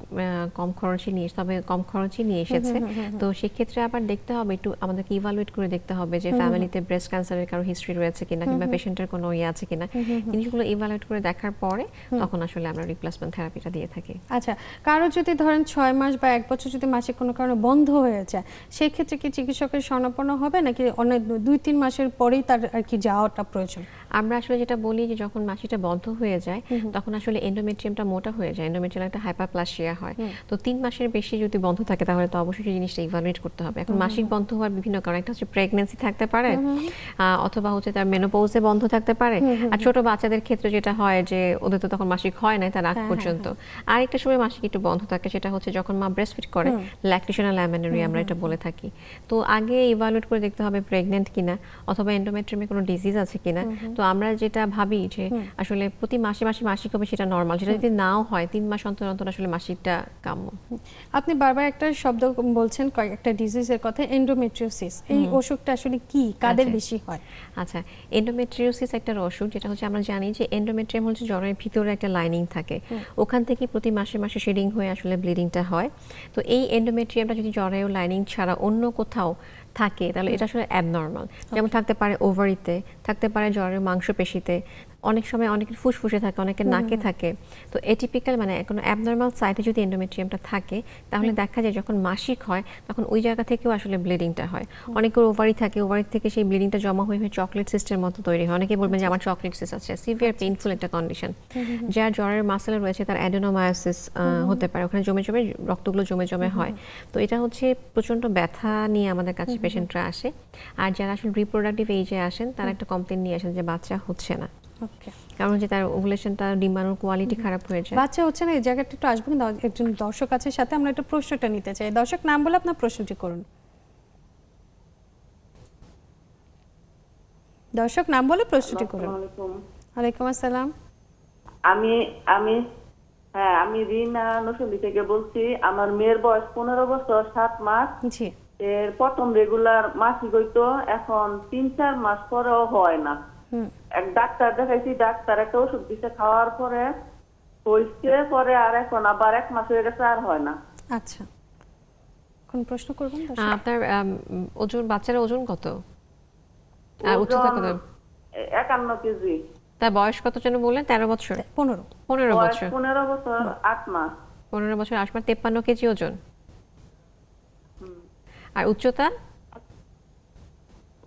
কম খরচে নিয়ে এসেছে। তো সেক্ষেত্রে আবার দেখতে হবে, একটু আমাদেরকে ইভালুয়েট করে দেখতে হবে যে ফ্যামিলিতে ব্রেস্ট ক্যান্সারের কারো হিস্ট্রি রয়েছে কিনা, কিংবা পেশেন্টের কোনো আছে কিনা, জিনিসগুলো ইভালুয়েট করে দেখার পরে তখন আসলে আমরা রিপ্লেসমেন্ট থেরাপিটা দিয়ে থাকি। আচ্ছা, কারো যদি ধরেন 6 মাস বা 1 বছর যদি মাসিক কোনো কারণে বন্ধ হয়ে যায়, সেই ক্ষেত্রে কি চিকিৎসকের শরণাপন্ন হবে নাকি অনেক 2-3 মাসের পরেই তার আর কি যাওয়াটা প্রয়োজন? আমরা আসলে যেটা বলি যে যখন মাসিটা বন্ধ হয়ে যায় তখন আসলে এন্ডোমেট্রিয়ামটা মোটা হয়ে যায়, এন্ডোমেট্রিয়াল একটা হাইপারপ্লাসিয়া হয়, তো 3 মাসের বেশি যদি বন্ধ থাকে তাহলে তো অবশ্যই সেই জিনিসটা ইভালুয়েট করতে হবে। এখন মাসিক বন্ধ হওয়ার বিভিন্ন কারণ, একটা হচ্ছে প্রেগন্যান্সি থাকতে পারে, অথবা হচ্ছে তার মেনোপজে বন্ধ থাকতে পারে, আর ছোট বাচ্চাদের ক্ষেত্রে যেটা হয় যে ওদের তো তখন মাসিক হয় না তার আগ পর্যন্ত। আরেকটা সময় মাসিক একটু বন্ধ থাকে, সেটা হচ্ছে যখন মা ব্রেস্ট ফিড করে, ল্যাকটেশনাল অ্যামেনোরিয়া আমরা এটা বলে থাকি। তো আগে ইভালুয়েট করে দেখতে হবে প্রেগন্যান্ট কিনা, অথবা এন্ডোমেট্রিয়ামে কোনো ডিজিজ আছে কিনা। তো আমরা যেটা ভাবি যে আসলে প্রতি মাসে মাসে মাসিক হবে সেটা নরমাল, সেটা যদি নাও হয় 3 মাস অন্তর অন্তর আসলে মাসিকটা কাম্য। আপনি বারবার একটা শব্দ বলছেন, কয়েকটা ডিজিজের কথা, এন্ডোমেট্রিওসিস, এই অসুখটা আসলে কি, কাদের বেশি হয়? আচ্ছা, এন্ডোমেট্রিওসিস একটা অসুখ, যেটা হচ্ছে আমরা জানি যে এন্ডোমেট্রিয়াম হচ্ছে জরায়ুর ভিতরে একটা লাইনিং থাকে, ওখান থেকে প্রতি মাসে মাসে শেডিং হয়ে আসলে ব্লিডিংটা হয়। তো এই এন্ডোমেট্রিয়ামটা যদি জরায়ু লাইনিং ছাড়া অন্য কোথাও থাকে তাহলে এটা আসলে অ্যাবনর্মাল, যেমন থাকতে পারে ওভারিতে, থাকতে পারে জরায়ুর মাংসপেশিতে, অনেক সময় অনেকের ফুসফুসে থাকে, অনেকের নাকে থাকে। তো এটিপিক্যাল মানে কোনো অ্যাবনর্মাল সাইটে যদি এন্ডোমেট্রিয়ামটা থাকে তাহলে দেখা যায় যখন মাসিক হয় তখন ওই জায়গা থেকেও আসলে ব্লিডিংটা হয়। অনেকের ওভারি থাকে, ওভারি থেকে সেই ব্লিডিংটা জমা হয়ে চকলেট সিস্টের মতো তৈরি হয়। অনেকে বলবেন যে আমার চকলেট সিস্ট আছে, সিভিয়ার পেইনফুল একটা কন্ডিশন। যার জ্বরের মাসেল রয়েছে তার অ্যাডেনোমায়োসিস হতে পারে, ওখানে জমে জমে রক্তগুলো জমে জমে হয়। তো এটা হচ্ছে প্রচণ্ড ব্যথা নিয়ে আমাদের কাছে পেশেন্টরা আসে, আর যারা আসলে রিপ্রোডাক্টিভ এজে আসেন তারা একটা কমপ্লেন নিয়ে আসেন যে বাচ্চা হচ্ছে না, কারণ হচ্ছে তার ওভুলেশনটা, ডিম্বাণুর কোয়ালিটি খারাপ হয়ে যায়, বাচ্চা হচ্ছে না। এই জায়গাটা একটু আসবেন, একজন দর্শক আছে সাথে, আমরা একটা প্রশ্নটা নিতে চাই। দর্শক নাম বলে আপনার প্রশ্নটি করুন। দর্শক নাম বলে প্রশ্নটি করুন। ওয়ালাইকুম আসসালাম। আমি হ্যাঁ, আমি রিনা নসুন্দি থেকে বলছি। আমার মেয়ের বয়স 15 বছর 7 মাস। জি। এর প্রথম রেগুলার মাসিক হইতো, এখন 3-4 মাস পরেও হয় না। এক ডাক্তার দেখাইছি, ডাক্তার একটা ওষুধ দিতে, খাওয়ার পরে হইছে, পরে আর এখন আবার 1 মাস হয়ে গেছে, আর হয় না। আচ্ছা, কোন প্রশ্ন করবেন? আপনার ওজন, বাচ্চার ওজন কত আর উচ্চতা কত? 51 কেজি। তার বয়স কত যেন বললেন? 13 বছর? 15 15 বয়স বছর। 15 বছর 8 মাস। 15 বছর 8 মাস, 53 কেজি ওজন। আর উচ্চতা?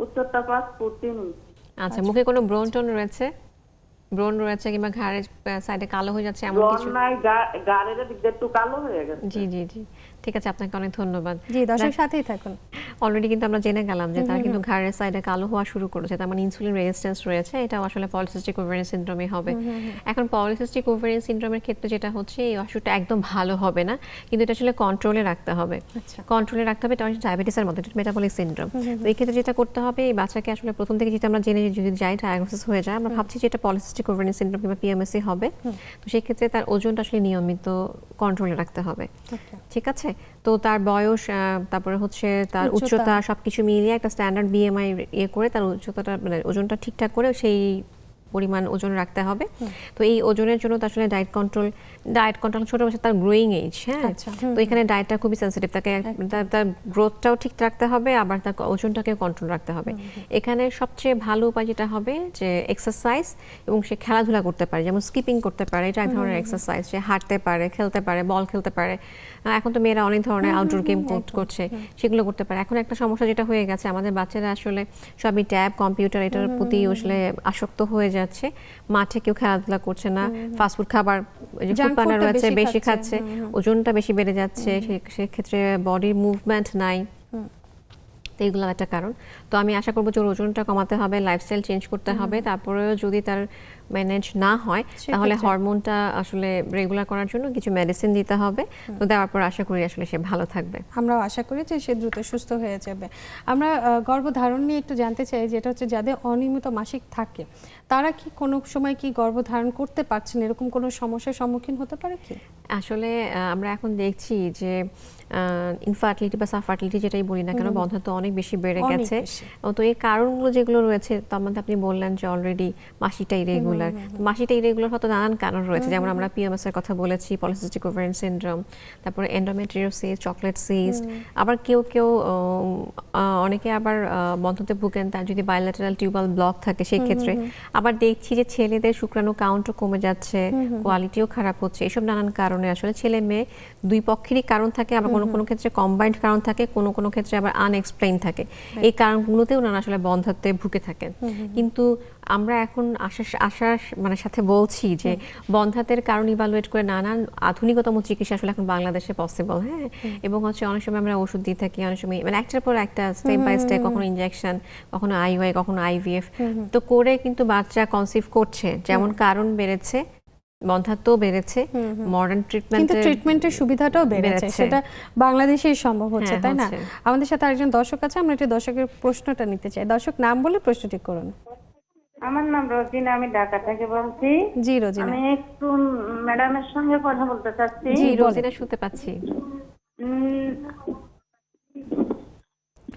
উচ্চতা 5 ফুট 3 ইঞ্চি। আচ্ছা, মুখে কোনো ব্রণ টোন রয়েছে? ব্রণ রয়েছে কিংবা ঘাড়ের সাইডে কালো হয়ে যাচ্ছে এমন ব্রণ কিছু? নাই, গালের দিক দিয়ে একটু কালো হয়ে গেছে। জি জি জি, ঠিক আছে, আপনাকে অনেক ধন্যবাদ। জি, দর্শক সাথেই থাকুন। অলরেডি কিন্তু আমরা জেনে গেলাম যে তার কিন্তু ঘাড়ের সাইডে কালো হওয়া শুরু করেছে, তার মানে ইনসুলিন রেজিস্ট্যান্স রয়েছে। এটাও আসলে পলিসিস্টিক ওভারিয়ান সিনড্রোমে হবে। এখন পলিসিস্টিক ওভারিয়ান সিনড্রোমের ক্ষেত্রে যেটা হচ্ছে, এই অসুখটা একদম ভালো হবে না, কিন্তু এটা আসলে কন্ট্রোলে রাখতে হবে। কন্ট্রোলে রাখতে হবে, এটা ডায়াবেটিসের মতো, এটা মেটাবলিক সিনড্রোম। তো এই ক্ষেত্রে যেটা করতে হবে, এই বাচ্চাকে আসলে প্রথম থেকে যেটা আমরা জেনে যদি যাই, ডায়াগনোসিস হয়ে যায়, আমরা ভাবছি যে এটা পলিসিস্টিক ওভারিয়ান সিনড্রোম কিংবা পিএমএসই হবে। তো সেই ক্ষেত্রে তার ওজনটা আসলে নিয়মিত কন্ট্রোলে রাখতে হবে। ঠিক আছে? তো তার বয়স, তারপরে হচ্ছে তার উচ্চতা, সবকিছু মিলিয়ে একটা স্ট্যান্ডার্ড বিএমআই করে তার উচ্চতাটা, মানে ওজনটা ঠিকঠাক করে সেই পরিমাণ ওজন রাখতে হবে। তো এই ওজনের জন্য তো আসলে ডায়েট কন্ট্রোল ছোট বয়সে তার গ্রোয়িং এজ। হ্যাঁ, তো এখানে ডায়েটটা খুবই সেন্সিটিভ, তাকে তার গ্রোথটাও ঠিক রাখতে হবে, আবার তার ওজনটাকে কন্ট্রোল রাখতে হবে। এখানে সবচেয়ে ভালো উপায় যেটা হবে যে এক্সারসাইজ, এবং সে খেলাধুলা করতে পারে, যেমন স্কিপিং করতে পারে, এটা এক ধরনের এক্সারসাইজ। সে হাঁটতে পারে, খেলতে পারে, বল খেলতে পারে। এখন তো মেয়েরা অনেক ধরনের আউটডোর গেম করছে, সেগুলো করতে পারে। এখন একটা সমস্যা যেটা হয়ে গেছে, আমাদের বাচ্চারা আসলে সবই ট্যাব, কম্পিউটার, এটার প্রতি আসলে আসক্ত হয়ে যাচ্ছে। মাঠে কেউ খেলাধুলা করছে না, ফাস্টফুড খাবার, যে ফুড পার্টনার রয়েছে বেশি খাচ্ছে, ওজনটা বেশি বেড়ে যাচ্ছে, সেক্ষেত্রে বডির মুভমেন্ট নাই। তো এইগুলো একটা কারণ। তো আমি আশা করবো যে ওজনটা কমাতে হবে, লাইফস্টাইল চেঞ্জ করতে হবে। তারপরেও যদি তার ম্যানেজ না হয়, তাহলে হরমোনটা আসলে রেগুলার করার জন্য কিছু মেডিসিন দিতে হবে। তো দেওয়ার পর আশা করি আসলে সে ভালো থাকবে। আমরাও আশা করি যে সে দ্রুত সুস্থ হয়ে যাবে। আমরা গর্ভধারণ নিয়ে একটু জানতে চাই, যেটা হচ্ছে যাদের অনিয়মিত মাসিক থাকে, তারা কি কোনো সময় কি গর্ভধারণ করতে পারছেন, এরকম কোনো সমস্যার সম্মুখীন হতে পারে কি? আসলে আমরা এখন দেখছি যে ইনফার্টিলিটি বা সাফার্টিলিটি যেটাই বলি না কেন, বন্ধ্যাত্ব অনেক বেশি বেড়ে গেছে। তো এই কারণগুলো যেগুলো রয়েছে, তার মধ্যে আপনি বললেন যে অলরেডি মাসিকটা ইরেগুলার। মাসিকটা ইরেগুলার হয়তো নানান কারণ রয়েছে, যেমন আমরা পিএমএস এর কথা বলেছি, পলিসিস্টিক ওভারিয়ান সিনড্রোম, তারপরে এন্ডোমেট্রিওসিস, চকলেট সিস্ট। আবার কেউ অনেকে আবার বন্ধ্যাত্বে ভুগেন, তার যদি বায়োল্যাটারাল টিউবাল ব্লক থাকে সেই ক্ষেত্রে। আবার দেখছি যে ছেলেদের শুক্রাণু কাউন্টও কমে যাচ্ছে, কোয়ালিটিও খারাপ হচ্ছে। এসব নানান কারণে আসলে ছেলে মেয়ে দুই পক্ষেরই কারণ থাকে, আবার কোনো ক্ষেত্রে কম্বাইন্ড কারণ থাকে, কোনো ক্ষেত্রে আবার আনএক্সপ্লেইন থাকে। এই কারণগুলোতেও ওনারা আসলে বন্ধ্যাত্বে ভুগে থাকেন। কিন্তু আমরা এখন আশার মানে সাথে বলছি যে বন্ধ্যাত্বের কারণ ইভালুয়েট করে নানান আধুনিকতম চিকিৎসা আসলে এখন বাংলাদেশে পসিবল। হ্যাঁ, এবং হচ্ছে অনেক সময় আমরা ওষুধ দিয়ে থাকি, অনেক সময় মানে একটার পর একটা স্টেপ বাই স্টেপ, কখনো ইনজেকশন, কখনো আইওআই, কখনো আইভিএফ, তো করে কিন্তু বাচ্চা কনসিভ করছে। যেমন কারণ বেড়েছে, বন্ধ্যাত্ব বেড়েছে, মডার্ন ট্রিটমেন্টের সুবিধাটাও বেড়েছে, সেটা বাংলাদেশেই সম্ভব হচ্ছে, তাই না? আমাদের সাথে আরেকজন দর্শক আছে, আমরা একটু দর্শকের প্রশ্নটা নিতে চাই। দর্শক নাম বলে প্রশ্নটি করুন। আমার নাম রোজিনা, আমি ঢাকা থেকে বলছি। জি রোজিনা, আমি একটু ম্যাডামের সঙ্গে কথা বলতে চাচ্ছি। জি রোজিনা, শুনতে পাচ্ছি।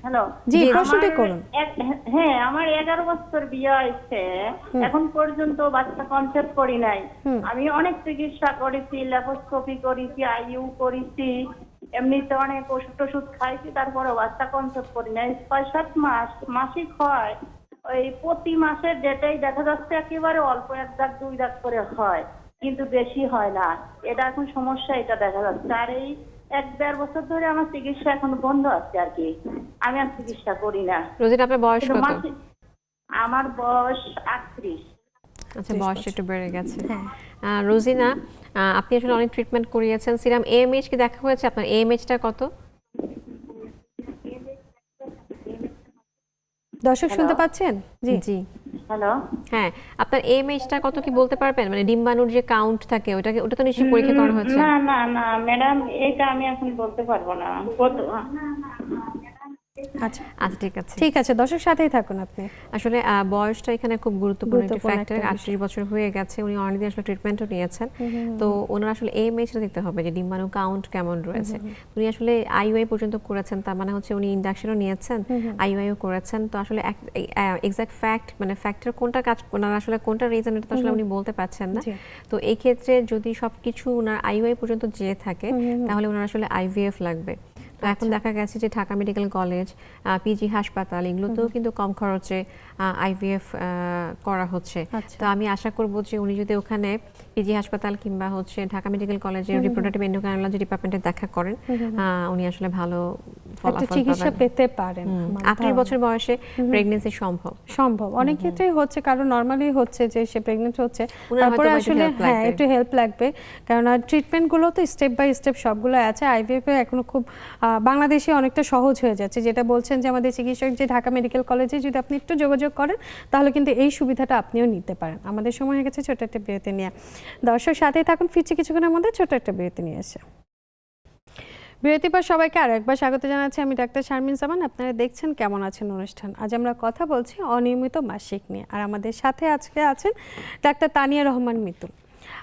হ্যালো, জি প্রশ্নটি করুন। হ্যাঁ, আমার 11 বছর বিয়ে হয়েছে, এখন পর্যন্ত বাচ্চা কনসেপ্ট করি নাই। আমি অনেক চিকিৎসা করেছি, ল্যাপারোস্কোপি করেছি, আইইউ করেছি, এমনিতে অনেক ওষুধ খাইছি, তারপরে বাচ্চা কনসেপ্ট করি নাই। 6-7 মাস মাসিক হয়, ওই প্রতি মাসের ডেটেই দেখা যাচ্ছে একেবারে অল্প 1 দাগ 2 দাগ করে হয়, কিন্তু বেশি হয় না। এটা এখন সমস্যা, এটা দেখা যাচ্ছে। আর এই 1-1.5 বছর ধরে আমার চিকিৎসা এখন বন্ধ আছে আর কি, আমি আর চিকিৎসা করি না। রোজিনা, আপনার বয়স কত? আমার বয়স 38। আচ্ছা, বয়স একটু বেড়ে গেছে। রোজিনা, আপনি আসলে অনেক ট্রিটমেন্ট করিয়েছেন, সিরাম এএমএইচ কি দেখা হয়েছে আপনার? এএমএইচটা কত? দর্শক শুনতে পাচ্ছেন? জি জি, হ্যালো, হ্যাঁ, আপনার এএমএইচটা কত কি বলতে পারবেন? মানে ডিম্বাণুর যে কাউন্ট থাকে, ওটা তো নিশ্চয়ই পরীক্ষা করা হয়েছে। না ম্যাডাম, এটা আমি এখন বলতে পারবো না। আচ্ছা আচ্ছা ঠিক আছে। ঠিক আছে, দর্শক সাথেই থাকুন আপনি। আসলে বয়সটা এখানে খুব গুরুত্বপূর্ণ একটি গুরুত্বপূর্ণ ফ্যাক্টর। একটা 38 বছর হয়ে গেছে, উনি অলরেডি আসলে ট্রিটমেন্টও নিয়েছেন। তো ওনার আসলে এমএইচটা দেখতে হবে যে ডিম্বাণু কাউন্ট কেমন রয়েছে। উনি আসলে আইইউআই পর্যন্ত করেছেন, তার মানে হচ্ছে উনি ইন্ডাকশনও নিয়েছেন, আইইউআইও করেছেন। তো আসলে এক্সাক্ট ফ্যাক্ট মানে ফ্যাক্টর কোনটা কাজ, ওনার আসলে কোনটা রিজন, এটা তো আসলে উনি বলতে পারছেন না। তো এই ক্ষেত্রে যদি সবকিছু ওনার আইইউআই পর্যন্ত যেয়ে থাকে তাহলে ওনার আসলে আইভিএফ লাগবে। তো এখন দেখা গেছে যে ঢাকা মেডিকেল কলেজ, পিজি হাসপাতাল এগুলোতেও কিন্তু কম খরচে আইভিএফ করা হচ্ছে। তো আমি আশা করব যে উনি যদি ওখানে পিজি হাসপাতাল কিংবা হচ্ছে ঢাকা মেডিকেল কলেজের রিপ্রোডাক্টিভ এন্ডোক্রাইনোলজি ডিপার্টমেন্টে দেখা করেন, উনি আসলে ভালো ফলাফল চিকিৎসা পাবেন। পেতে পারেন। 38 বছর বয়সে প্রেগন্যান্সি সম্ভব অনেক ক্ষেত্রেই হচ্ছে, কারণ নরমালি হচ্ছে যে সে প্রেগনেন্ট হচ্ছে, উনার তারপরে হয়তো আসলে একটু help হ্যাঁ লাগবে। একটু হেল্প লাগবে, কারণ ট্রিটমেন্ট গুলো তো স্টেপ বাই স্টেপ সবগুলো আছে। আইভিএফ এখনো খুব বাংলাদেশে অনেকটা সহজ হয়ে যাচ্ছে, যেটা বলছেন যে আমাদের চিকিৎসক যে ঢাকা মেডিকেল কলেজে যদি আপনি একটু যোগাযোগ করেন তাহলে কিন্তু এই সুবিধাটা আপনিও নিতে পারেন। আমাদের সময় হয়ে গেছে ছোট একটা বিরতি নিয়ে। দর্শক সাথেই থাকুন, ফিরছি কিছুক্ষণের মধ্যে ছোট একটা বিরতি নিয়ে এসে। বিরতির পর সবাইকে আরো একবার স্বাগত জানাচ্ছি। আমি ডাক্তার শারমিন জামান, আপনারা দেখছেন কেমন আছেন অনুষ্ঠান। আজ আমরা কথা বলছি অনিয়মিত মাসিক নিয়ে, আর আমাদের সাথে আজকে আছেন ডাক্তার তানিয়া রহমান মিতুল।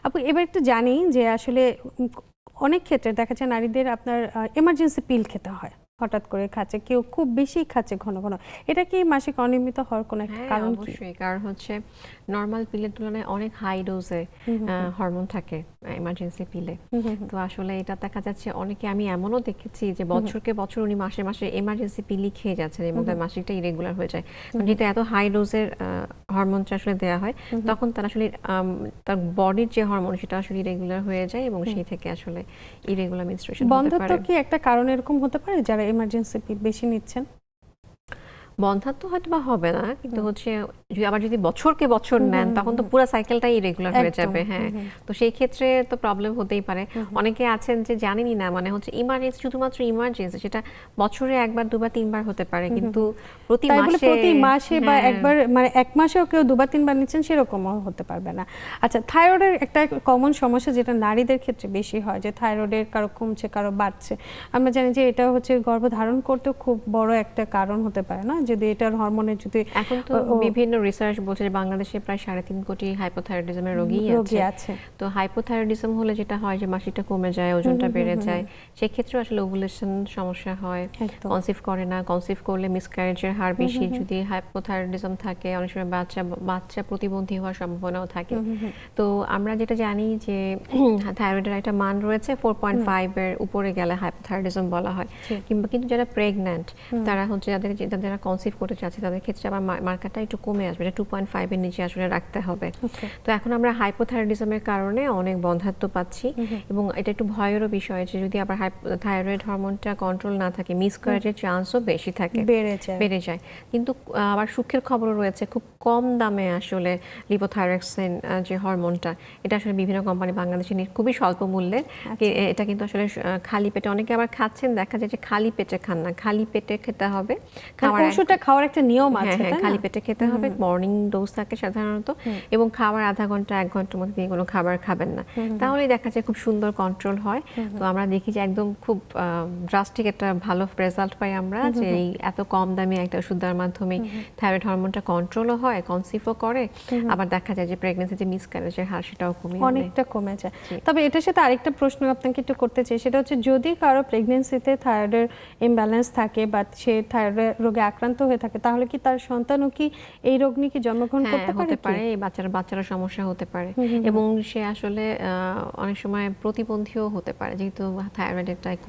আপু, এবার একটু জানি যে আসলে অনেক ক্ষেত্রে দেখা যায় নারীদের আপনার এমার্জেন্সি পিল খেতে হয়, হঠাৎ করে খাচ্ছে, কেউ খুব বেশি খাচ্ছে ঘন ঘন। এটা কি মাসিক অনিয়মিত হওয়ার কোনো একটা কারণ? অবশ্যই, কারণ হচ্ছে নরমাল পিলের তুলনায় অনেক হাই ডোজে হরমোন থাকে এমার্জেন্সি পিলে। তো আসলে এটা দেখা যাচ্ছে অনেকে, আমি এমনও দেখেছি যে বছরকে বছর উনি মাসে মাসে এমার্জেন্সি পিলই খেয়ে যাচ্ছেন, এর মধ্যে মাসিকটা ইরেগুলার হয়ে যায়। যেহেতু এত হাই ডোজের হরমোনটা আসলে দেওয়া হয়, তখন তার আসলে তার বডির যে হরমোন সেটা আসলে ইরেগুলার হয়ে যায় এবং সেই থেকে আসলে ইরেগুলার মেনস্ট্রুয়েশন হতে বন্ধ্যাত্ব পারে। কি একটা কারণ এরকম হতে পারে যারা এমার্জেন্সি পিল বেশি নিচ্ছেন? বন্ধ্যাত্ব হয়তো বা হবে না, কিন্তু হচ্ছে যদি বছরকে বছর নেন তখন তো পুরো সাইকেলটাই ইরেগুলার হয়ে যাবে। হ্যাঁ, তো সেই ক্ষেত্রে তো প্রবলেম হতেই পারে। অনেকে আছেন যে জানেনই না, মানে হচ্ছে ইমার্জেন্সি, শুধুমাত্র ইমার্জেন্সি, সেটা বছরে একবার দুবার তিনবার হতে পারে, কিন্তু প্রতি মাসে বা একবার, মানে এক মাসেও কেউ দুবার তিনবার নিচ্ছেন সেরকমও হতে পারবে না। আচ্ছা, থাইরয়েডের একটা কমন সমস্যা যেটা নারীদের ক্ষেত্রে বেশি হয়, যে থাইরয়েডের কারো কমছে কারো বাড়ছে। আমরা জানি যে এটা হচ্ছে গর্ভধারণ করতেও খুব বড় একটা কারণ হতে পারে না, যদি এটার হরমোনের যদি। এখন তো বিভিন্ন রিসার্চ বলছে যে বাংলাদেশে প্রায় 3.5 কোটি হাইপোথাইরয়েডিজমের রোগী আছে। তো হাইপোথাইরয়েডিজম হলে যেটা হয় যে মাসিকটা কমে যায়, ওজনটা বেড়ে যায়, সেই ক্ষেত্রে আসলে ওভুলেশন সমস্যা হয়, কনসিভ করে না, কনসিভ করলে মিসক্যারেজের হার বেশি। যদি হাইপোথাইরয়েডিজম থাকে অনেক সময় বাচ্চা প্রতিবন্ধী হওয়ার সম্ভাবনাও থাকে। তো আমরা যেটা জানি যে থাইরয়েডের একটা মান রয়েছে 4.5 এর উপরে গেলে হাইপোথাইরয়েডিজম বলা হয়। কিন্তু যারা প্রেগন্যান্ট, তারা হচ্ছে যারা কনসিভ করতে চাচ্ছে তাদের ক্ষেত্রে আবার মার্কারটা একটু কমে আসবে, এটা 2.5 এর নিচে আসলে রাখতে হবে। তো এখন আমরা হাইপোথাইরয়েডিজমের কারণে অনেক বন্ধ্যাত্ব পাচ্ছি, এবং এটা একটু ভয়েরও বিষয় যে যদি আবার থাইরয়েড হরমোনটা কন্ট্রোল না থাকে, মিসক্যারেজের চান্সও বেশি থাকে, বেড়ে যায়। কিন্তু আবার সুখের খবরও রয়েছে, খুব কম দামে আসলে লিভোথাইরক্সিন যে হরমোনটা, এটা আসলে বিভিন্ন কোম্পানি বাংলাদেশে খুবই স্বল্প মূল্যে, এটা কিন্তু আসলে খালি পেটে, অনেকে আবার খাচ্ছেন, দেখা যায় যে খালি পেটে খান না, খালি পেটে খেতে হবে। ওষুধটা খাওয়ার একটা নিয়ম আছে, হ্যাঁ, খালি পেটে খেতে হবে, মর্নিং ডোজ থাকে সাধারণত, এবং খাওয়ার আধা ঘন্টা 1 ঘন্টার মধ্যে কোনো খাবার খাবেন না, তাহলেই দেখা যায় খুব সুন্দর কন্ট্রোল হয়। তো আমরা দেখি যে একদম খুব ড্রাস্টিক একটা ভালো রেজাল্ট পাই আমরা, যে এই এত কম দামে একটা ওষুধ দেওয়ার মাধ্যমে থাইরয়েড হরমোনটা কন্ট্রোলও হয়, কনসিভও করে, আবার দেখা যায় যে প্রেগন্যান্সি যে মিসক্যারেজের হার সেটাও অনেকটা কমে যায়। তবে এটার সাথে আরেকটা প্রশ্ন আপনাকে একটু করতে চাই, সেটা হচ্ছে যদি কারো প্রেগন্যান্সিতে থাইরয়েডের ইমব্যালেন্স থাকে বা সে থাইরয়েড রোগে আক্রান্ত হয়ে থাকে, তাহলে কি তার সন্তানও কি এই রোগ নিয়ে কি জন্মগ্রহণ করতে পারে? এই বাচ্চারা সমস্যা হতে পারে, এবং সে আসলে অনেক সময় প্রতিবন্ধীও হতে পারে, যেহেতু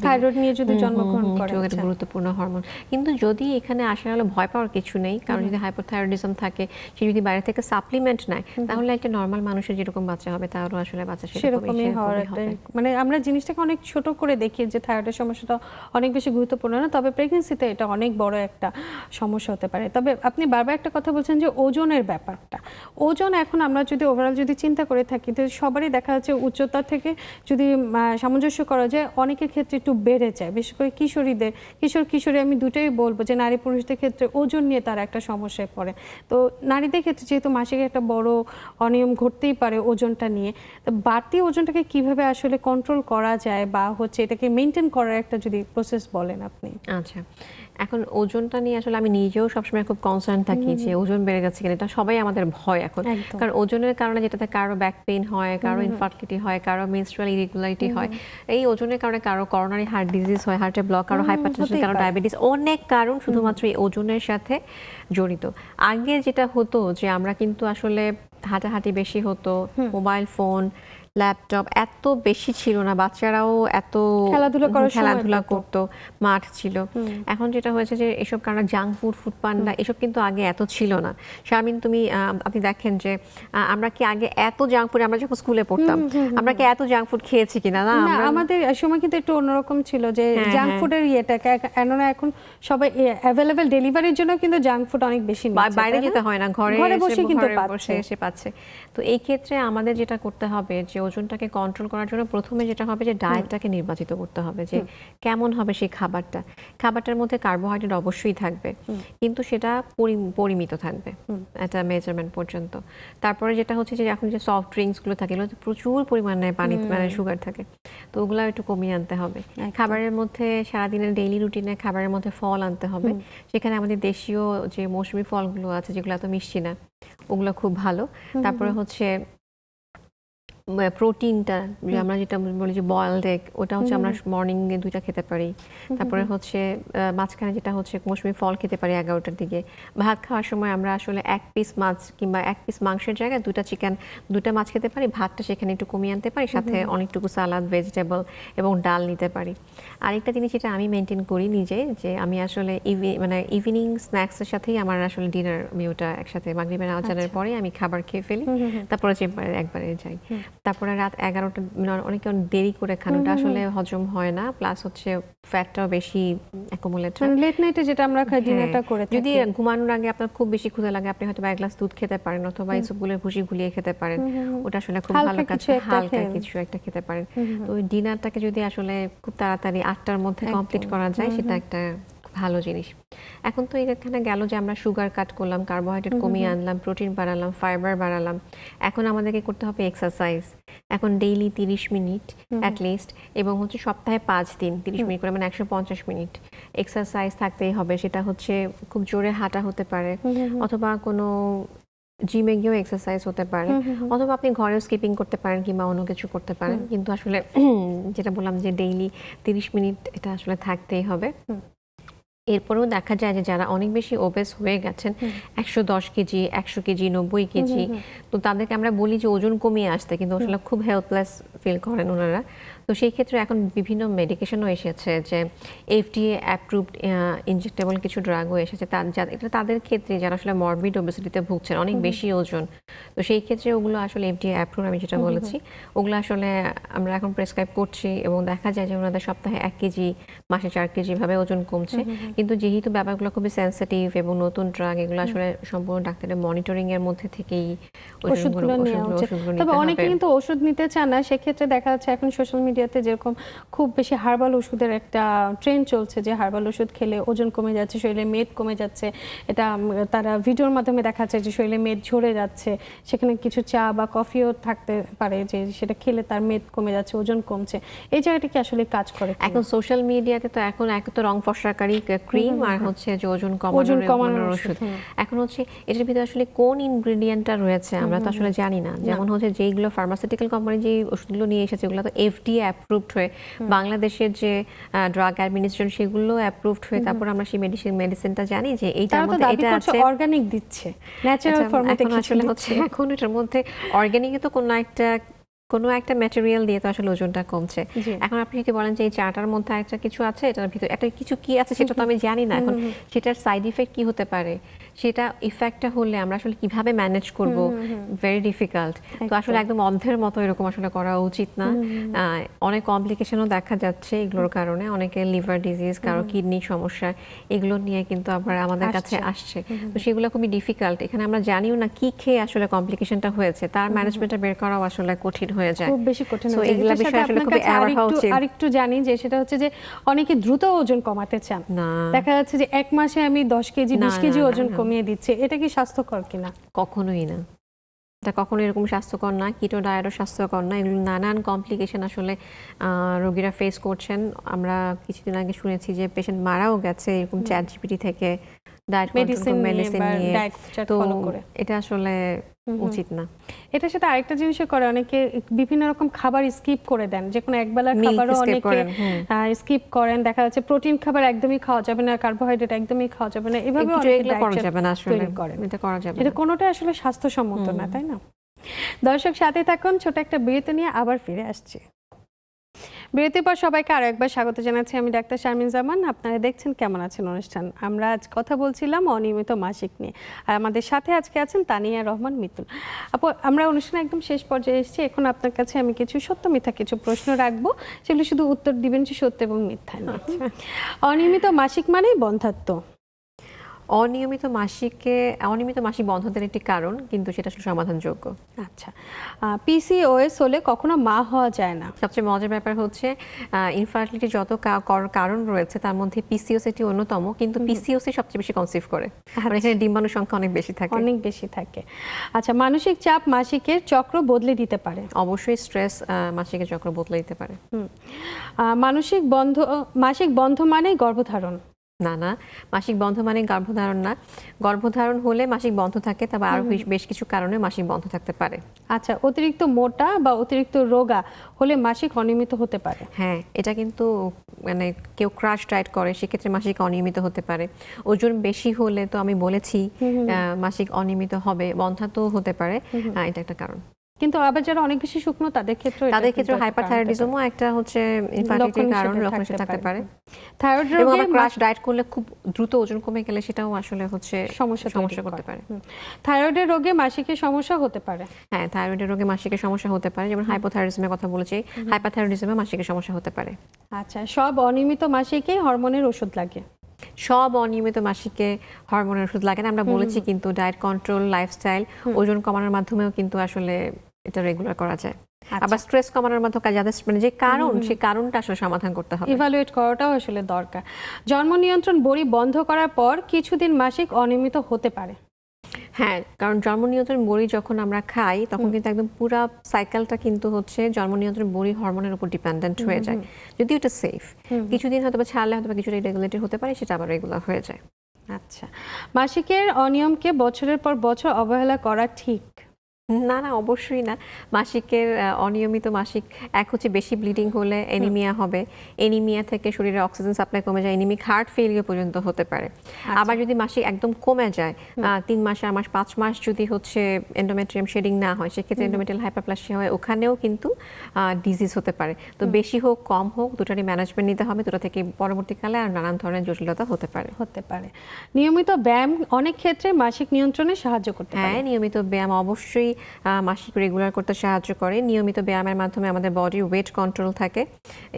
থাইরয়েড নিয়ে যদি জন্মগ্রহণ করে, এটা গুরুত্বপূর্ণ হরমোন। কিন্তু যদি এখানে আসলে ভয় পাওয়ার কিছু নেই, কারণ যদি হাইপোথাইরয়েডিজম থাকে, সে যদি বাইরে থেকে সাপ্লিমেন্ট নেয়, তাহলে একটা নরমাল মানুষের যেরকম বাচ্চা হবে তারও আসলে বাচ্চা সেরকমই হওয়ার একটা, মানে আমরা জিনিসটাকে অনেক ছোট করে দেখি যে থাইরয়েডের সমস্যাটা অনেক বেশি গুরুত্বপূর্ণ না, তবে প্রেগন্যান্সিতে এটা অনেক বড় একটা সমস্যা হতে পারে। তবে আপনি বারবার একটা কথা বলছেন যে ওজনের ব্যাপারটা, ওজন এখন আমরা যদি ওভারঅল যদি চিন্তা করে থাকি, তো সবারই দেখা যাচ্ছে উচ্চতা থেকে যদি সামঞ্জস্য করা যায়, অনেকের ক্ষেত্রে একটু বেড়ে যায়, বিশেষ করে কিশোরী, আমি দুটোই বলবো যে নারী পুরুষদের ক্ষেত্রে ওজন নিয়ে তারা একটা সমস্যায় পড়ে। তো নারীদের ক্ষেত্রে যেহেতু মাসিক একটা বড় অনিয়ম ঘটতেই পারে ওজনটা নিয়ে, তো বাড়তি ওজনটাকে কিভাবে আসলে কন্ট্রোল করা যায়, বা হচ্ছে এটাকে মেনটেন করার একটা যদি প্রসেস বলেন আপনি। আচ্ছা, এখন ওজনটা নিয়ে আসলে আমি নিজেও সবসময় খুব কনসার্ন থাকি যে ওজন বেড়ে যাচ্ছে কিনা, এটা সবাই আমাদের ভয় এখন। একদম। কারণ ওজনের কারণে যেটাতে কারো ব্যাক পেইন হয়, কারো ইনফার্টিলিটি হয়, কারো মেনস্ট্রুয়াল ইরেগুলারিটি হয়, এই ওজনের কারণে কারো করোনারি হার্ট ডিজিজ হয়, হার্টে ব্লক, কারো হাইপারটেনশন, হতেই কারো পারে। ডায়াবেটিস, অনেক কারণ শুধুমাত্র এই ওজনের সাথে জড়িত। আগে যেটা হতো যে আমরা কিন্তু আসলে হাঁটাহাঁটি বেশি হতো, মোবাইল ফোন, ল্যাপটপ এত বেশি ছিল না, বাচ্চারাও এত খেলাধুলা করার সময় খেলাধুলা পেত। করতো, মাঠ ছিল। এখন যেটা হয়েছে যে এসব কারণে জাঙ্ক ফুড, ফুড পান্ডা এসব কিন্তু আগে এত ছিল না। শারমিন, আপনি দেখেন যে আমরা কি আগে এত জাঙ্ক ফুড, আমরা যখন স্কুলে পড়তাম আমরা কি এত জাঙ্ক ফুড খেয়েছি কিনা? না, না, আমরা আমাদের সময় কিন্তু একটু অন্যরকম ছিল যে জাঙ্ক ফুডের ইয়েটাকে, কেননা এখন সবাই অ্যাভেলেবেল ডেলিভারির জন্য কিন্তু জাঙ্ক ফুড অনেক বেশি নিচ্ছে, বাইরে তাই না? যেতে হয় না, ঘরে বসে কিন্তু ঘরে বসে এসে পাচ্ছে। তো এই ক্ষেত্রে আমাদের যেটা করতে হবে যে ওজনটাকে কন্ট্রোল করার জন্য প্রথমে যেটা হবে যে ডায়েটটাকে নির্বাচিত করতে হবে, যে কেমন হবে সেই খাবারটার মধ্যে কার্বোহাইড্রেট অবশ্যই থাকবে, কিন্তু সেটা পরিমিত থাকবে একটা মেজারমেন্ট পর্যন্ত। তারপরে যেটা হচ্ছে যে এখন যে সফট ড্রিঙ্কস গুলো থাকে এগুলোতে প্রচুর পরিমাণে পানি মানে সুগার থাকে, তো ওগুলো একটু কমিয়ে আনতে হবে। খাবারের মধ্যে সারাদিনের ডেইলি রুটিনে খাবারের মধ্যে ফল আনতে হবে, সেখানে আমাদের দেশীয় যে মৌসুমী ফলগুলো আছে যেগুলো এত মিষ্টি না, ওগুলো খুব ভালো। তারপরে হচ্ছে প্রোটিনটা, যে আমরা যেটা বলি যে বয়েলড এগ, ওটা হচ্ছে আমরা মর্নিং এ 2টা খেতে পারি। তারপরে হচ্ছে মাঝখানে যেটা হচ্ছে মৌসুমী ফল খেতে পারি 11টার দিকে। ভাত খাওয়ার সময় আমরা আসলে 1 পিস মাছ কিংবা 1 পিস মাংসের জায়গায় 2টা চিকেন, 2টা মাছ খেতে পারি, ভাতটা সেখানে একটু কমিয়ে আনতে পারি, সাথে অনেকটুকু সালাদ, ভেজিটেবল এবং ডাল নিতে পারি। আরেকটা জিনিস যেটা আমি মেনটেন করি নিজে, যে আমি আসলে ইভিনিং স্ন্যাক্সের সাথেই আমার আসলে ডিনার মিউটা একসাথে, মাগরিবের আজানের পরে আমি খাবার খেয়ে ফেলি, তারপরে চেম্বারে একবারে যাই। তারপরে রাত 11টা, অনেকে দেরি করে খান, ওটা আসলে হজম হয় না, প্লাস হচ্ছে ফ্যাটটাও বেশি অ্যাকুমুলেট হয়। লেট নাইটে যেটা আমরা খাই, ডিনারটা করে থাকি। যদি ঘুমানোর আগে আপনার খুব বেশি ক্ষুধা লাগে, আপনি হয়তো 1 গ্লাস দুধ খেতে পারেন, অথবা ইসবগুলের ভুসি গুলিয়ে খেতে পারেন, ওটা আসলে খুব ভালো কাজ, হালকা কিছু একটা খেতে পারেন। তো ওই ডিনারটাকে যদি আসলে খুব তাড়াতাড়ি 8টার মধ্যে কমপ্লিট করা যায়, সেটা একটা ভালো জিনিস। এখন তো এখানে গেল যে আমরা সুগার কাট করলাম, কার্বোহাইড্রেট কমিয়ে আনলাম, প্রোটিন বাড়ালাম, ফাইবার বাড়ালাম। এখন আমাদেরকে করতে হবে এক্সারসাইজ। এখন ডেইলি 30 মিনিট অ্যাটলিস্ট, এবং হচ্ছে সপ্তাহে 5 দিন 30 মিনিট করে, মানে 150 মিনিট এক্সারসাইজ থাকতেই হবে। সেটা হচ্ছে খুব জোরে হাঁটা হতে পারে, অথবা কোনো জিমে গিয়েও এক্সারসাইজ হতে পারে, অথবা আপনি ঘরেও স্কিপিং করতে পারেন কিংবা অন্য কিছু করতে পারেন। কিন্তু আসলে যেটা বললাম যে ডেইলি 30 মিনিট এটা আসলে থাকতেই হবে। এরপরেও দেখা যায় যে যারা অনেক বেশি ওবেস হয়ে গেছেন, 110 কেজি, 100 কেজি, 90 কেজি, তো তাদেরকে আমরা বলি যে ওজন কমিয়ে আসতে, কিন্তু আসলে খুব হেল্পলেস ফিল করেন ওনারা। তো সেই ক্ষেত্রে এখন বিভিন্ন মেডিকেশনও এসেছে, যে FDA অ্যাপ্রুভড ইনজেক্টেবল কিছু ড্রাগও এসেছে, এটা তাদের ক্ষেত্রে যারা আসলে মরবিড ওবেসিটিতে ভুগছেন, অনেক বেশি ওজন। তো সেই ক্ষেত্রে ওগুলো আসলে FDA অ্যাপ্রুভ, আমি যেটা বলেছি, ওগুলো আসলে আমরা এখন প্রেসক্রাইব করছি, এবং দেখা যায় যে ওনাদের সপ্তাহে 1 কেজি, মাসে 4 কেজি ভাবে ওজন কমছে। কিন্তু যেহেতু ব্যাপারগুলো খুবই সেন্সিটিভ এবং নতুন ড্রাগ, এগুলো আসলে সম্পূর্ণ ডাক্তারের মনিটরিং এর মধ্যে থেকেই ওষুধগুলো নেওয়া উচিত। তবে অনেকে কিন্তু ওষুধ নিতে চান না, সেক্ষেত্রে দেখা যাচ্ছে এখন সোশ্যাল মিডিয়াতে যেরকম খুব বেশি হার্বাল ওষুধের একটা ট্রেন্ড চলছে, যে হার্বাল ওষুধ খেলে ওজন কমে যাচ্ছে, শরীরে মেদ কমে যাচ্ছে। এটা তারা ভিডিওর মাধ্যমে দেখাচ্ছে যে শরীরে মেদ ঝরে যাচ্ছে, সেখানে কিছু চা বা কফিও থাকতে পারে যে সেটা খেলে তার মেদ কমে যাচ্ছে, ওজন কমছে। এই জায়গাটা কি আসলে কাজ করে? এখন সোশ্যাল মিডিয়াতে তো এখন এক তো রং ফর্সাকারী ক্রিম, আর হচ্ছে যে ওজন কমানোর ওষুধ। এখন হচ্ছে এটার ভিতরে আসলে কোন ইনগ্রেডিয়েন্টটা রয়েছে আমরা তো আসলে জানি না। যেমন হচ্ছে যেইগুলো ফার্মাসিউটিক্যাল কোম্পানি যে ওষুধগুলো নিয়ে এসেছে, ওগুলো তো FDA অ্যাপ্রুভড হয়ে, বাংলাদেশের যে ড্রাগ অ্যাডমিনিস্ট্রেশন সেগুলো অ্যাপ্রুভড হয়ে, তারপর আমরা সেই মেডিসিনটা জানি যে এইটার মধ্যে এটা আছে, অর্গানিক দিচ্ছে, ন্যাচারাল ফর্মেটে। আসলে হচ্ছে এখন এটার মধ্যে অর্গানিকই তো কোনো একটা ম্যাটেরিয়াল দিয়ে তো আসলে ওজনটা কমছে। এখন আপনি যদি বলেন যে এই চাটার মধ্যে একটা কিছু আছে, এটার ভিতরে একটা কিছু কি আছে সেটা তো আমি জানি না, এখন সেটার সাইড ইফেক্ট কি হতে পারে, সেটা ইফেক্টটা হলে আমরা আসলে কিভাবে ম্যানেজ করব, ভেরি ডিফিকাল্ট। তো আসলে একদম অন্ধের মতো এরকম আসলে করা উচিত না। অনেক কমপ্লিকেশনও দেখা যাচ্ছে এগুলোর কারণে, অনেকে লিভার ডিজিজ, কারো কিডনি সমস্যা, এগুলো নিয়ে কিন্তু আবার আমাদের কাছে আসছে। তো সেগুলো খুবই ডিফিকাল্ট। এখানে আমরা জানিও না কি খেয়ে আসলে কমপ্লিকেশনটা হয়েছে, তার ম্যানেজমেন্টটা বের করাও আসলে কঠিন হয়ে যায়, খুব বেশি কঠিন। তো এগুলা বিষয়ে আসলে খুব অ্যাওয়ার হওয়া উচিত। আরেকটু জানি যে সেটা হচ্ছে যে অনেকে দ্রুত ওজন কমাতে চান, দেখা যাচ্ছে যে 1 মাসে আমি 10 কেজি 20 কেজি ওজন কমিয়ে দিচ্ছে, এটা কি স্বাস্থ্যকর কিনা? কখনোই না। এটা কখনো এরকম স্বাস্থ্যকর না, কিটো ডায়েটও স্বাস্থ্যকর না। এগুলো নানান কমপ্লিকেশন আসলে রোগীরা ফেস করছেন। আমরা কিছুদিন আগে শুনেছি যে পেশেন্ট মারাও গেছে এরকম চ্যাট জিপিটি থেকে ডায়েট মেডিসিন মেডিসিন নিয়ে নিয়ে। ডায়েট চার্ট তো ফলো করে। এটা আসলে উচিত না। এটার সাথে আরেকটা জিনিসও করে, অনেকে বিভিন্ন রকম খাবার স্কিপ করে দেন, যে কোনো একবেলার Milk খাবারও skip অনেকে করেন, স্কিপ করেন। দেখা যাচ্ছে প্রোটিন খাবার একদমই খাওয়া যাবে না, কার্বোহাইড্রেট একদমই খাওয়া যাবে না, এভাবে একটু অনেকে এগুলো ডায়েট করা চার্ট যাবে না আসলে, তৈরি করেন। এটা করা যাবে এটা না। কোনোটাই আসলে স্বাস্থ্যসম্মত না, তাই না? দর্শক সাথে থাকুন, ছোট একটা বিরতি নিয়ে আবার ফিরে আসছি। বিরতির পর সবাইকে আরো একবার স্বাগত জানাচ্ছি। আমি ডাক্তার শারমিন জামান। আপনারা দেখছেন কেমন আছেন অনুষ্ঠান। আমরা আজ কথা বলছিলাম অনিয়মিত মাসিক নিয়ে, আর আমাদের সাথে আজকে আছেন তানিয়া রহমান মিতুল আপু। আমরা অনুষ্ঠানে একদম শেষ পর্যায়ে এসেছি। এখন আপনার কাছে আমি কিছু সত্য মিথ্যা কিছু প্রশ্ন রাখবো, সেগুলো শুধু উত্তর দিবেন যে সত্য এবং মিথ্যা নিয়ে। অনিয়মিত মাসিক মানেই বন্ধ্যাত্ব। অনিয়মিত মাসিক বন্ধদের একটি কারণ, কিন্তু সেটা আসলে সমাধানযোগ্য। আচ্ছা, পিসিওএস হলে কখনো মা হওয়া যায় না। সবচেয়ে মজার ব্যাপার হচ্ছে ইনফার্টিলিটি যত কারণ রয়েছে তার মধ্যে পিসিওএস একটি অন্যতম, কিন্তু পিসিওএসই সবচেয়ে বেশি কনসিভ করে। মানে এখানে ডিম্বাণুর সংখ্যা অনেক বেশি থাকে। অনেক বেশি থাকে। আচ্ছা, মানসিক চাপ মাসিকের চক্র বদলে দিতে পারে। অবশ্যই স্ট্রেস মাসিকের চক্র বদলে দিতে পারে। মাসিক বন্ধ মানেই গর্ভধারণ। না, মাসিক বন্ধ মানে গর্ভধারণ না। গর্ভধারণ হলে মাসিক বন্ধ থাকে, তবে আরো বেশ কিছু কারণে মাসিক বন্ধ থাকতে পারে। আচ্ছা, অতিরিক্ত মোটা বা অতিরিক্ত রোগা হলে মাসিক অনিয়মিত হতে পারে। হ্যাঁ, এটা কিন্তু মানে কেউ ক্রাশ ডায়েট করে সেক্ষেত্রে মাসিক অনিয়মিত হতে পারে। ওজন বেশি হলে তো আমি বলেছি মাসিক অনিয়মিত হবে, বন্ধ্যাত্ব হতে পারে, এটা একটা কারণ। কিন্তু আবার যারা অনেক বেশি শুকনো তাদের ক্ষেত্রে হাইপারথাইরয়েডিজমও একটা হচ্ছে ইনফার্টিলিটির কারণ, লক্ষণ হিসেবে থাকতে পারে। থাইরয়েড এবং রোগে আবার ক্রাশ ডায়েট করলে খুব দ্রুত ওজন কমে গেলে সেটাও আসলে হচ্ছে সমস্যা করতে পারে। থাইরয়েডের রোগে মাসিকের সমস্যা হতে পারে। হ্যাঁ, থাইরয়েডের রোগে মাসিকের সমস্যা হতে পারে, যেমন হাইপোথাইরয়েডিজমের কথা বলেছি, হাইপারথাইরয়েডিজমে মাসিকের সমস্যা হতে পারে। আচ্ছা, সব অনিয়মিত মাসিকেই হরমোনের ওষুধ লাগে। সব অনিয়মিত মাসিকে হরমোনের ওষুধ লাগে না, আমরা বলেছি, কিন্তু ডায়েট কন্ট্রোল, লাইফস্টাইল, ওজন কমানোর মাধ্যমেও কিন্তু আসলে এটা রেগুলার করা যায়। আবার স্ট্রেস কমানোর মাধ্যমে যাদের মানে যে কারণ, সেই কারণটা আসলে সমাধান করতে হবে, ইভালুয়েট করাটাও আসলে দরকার। জন্ম নিয়ন্ত্রণ বড়ি বন্ধ করার পর কিছুদিন মাসিক অনিয়মিত হতে পারে। হ্যাঁ, কারণ জন্ম নিয়ন্ত্রণ বড়ি যখন আমরা খাই তখন কিন্তু একদম পুরো সাইকেলটা কিন্তু হচ্ছে জন্ম নিয়ন্ত্রণ বড়ি হরমোনের উপর ডিপেন্ডেন্ট হয়ে যায়। যদি এটা সেফ, কিছুদিন হয়তো বা ছাড়লে হয়তো বা কিছুটা ইরেগুলেটরি হতে পারে, সেটা আবার রেগুলার হয়ে যায়। আচ্ছা, মাসিকের অনিয়মকে বছরের পর বছর অবহেলা করা ঠিক? না, অবশ্যই না। মাসিকের অনিয়মিত মাসিক এক হচ্ছে বেশি ব্লিডিং হলে এনিমিয়া হবে, এনিমিয়া থেকে শরীরে অক্সিজেন সাপ্লাই কমে যায়, এনিমিক হার্ট ফেলিয়ার পর্যন্ত হতে পারে। আবার যদি মাসিক একদম কমে যায়, 3 মাস 4 মাস 5 মাস যদি হচ্ছে এন্ডোমেট্রিয়াম শেডিং না হয়, সেক্ষেত্রে এন্ডোমেট্রিয়াল হাইপারপ্লাসিয়া হয়, ওখানেও কিন্তু ডিজিজ হতে পারে। তো বেশি হোক কম হোক দুটারই ম্যানেজমেন্ট নিতে হবে, দুটো থেকে পরবর্তীকালে আর নানান ধরনের জটিলতা হতে পারে। নিয়মিত ব্যায়াম অনেক ক্ষেত্রে মাসিক নিয়ন্ত্রণে সাহায্য করতে পারে। হ্যাঁ, নিয়মিত ব্যায়াম অবশ্যই মাসিক রেগুলার করতে সাহায্য করে। নিয়মিত ব্যায়ামের মাধ্যমে আমাদের বডির ওয়েট কন্ট্রোল থাকে।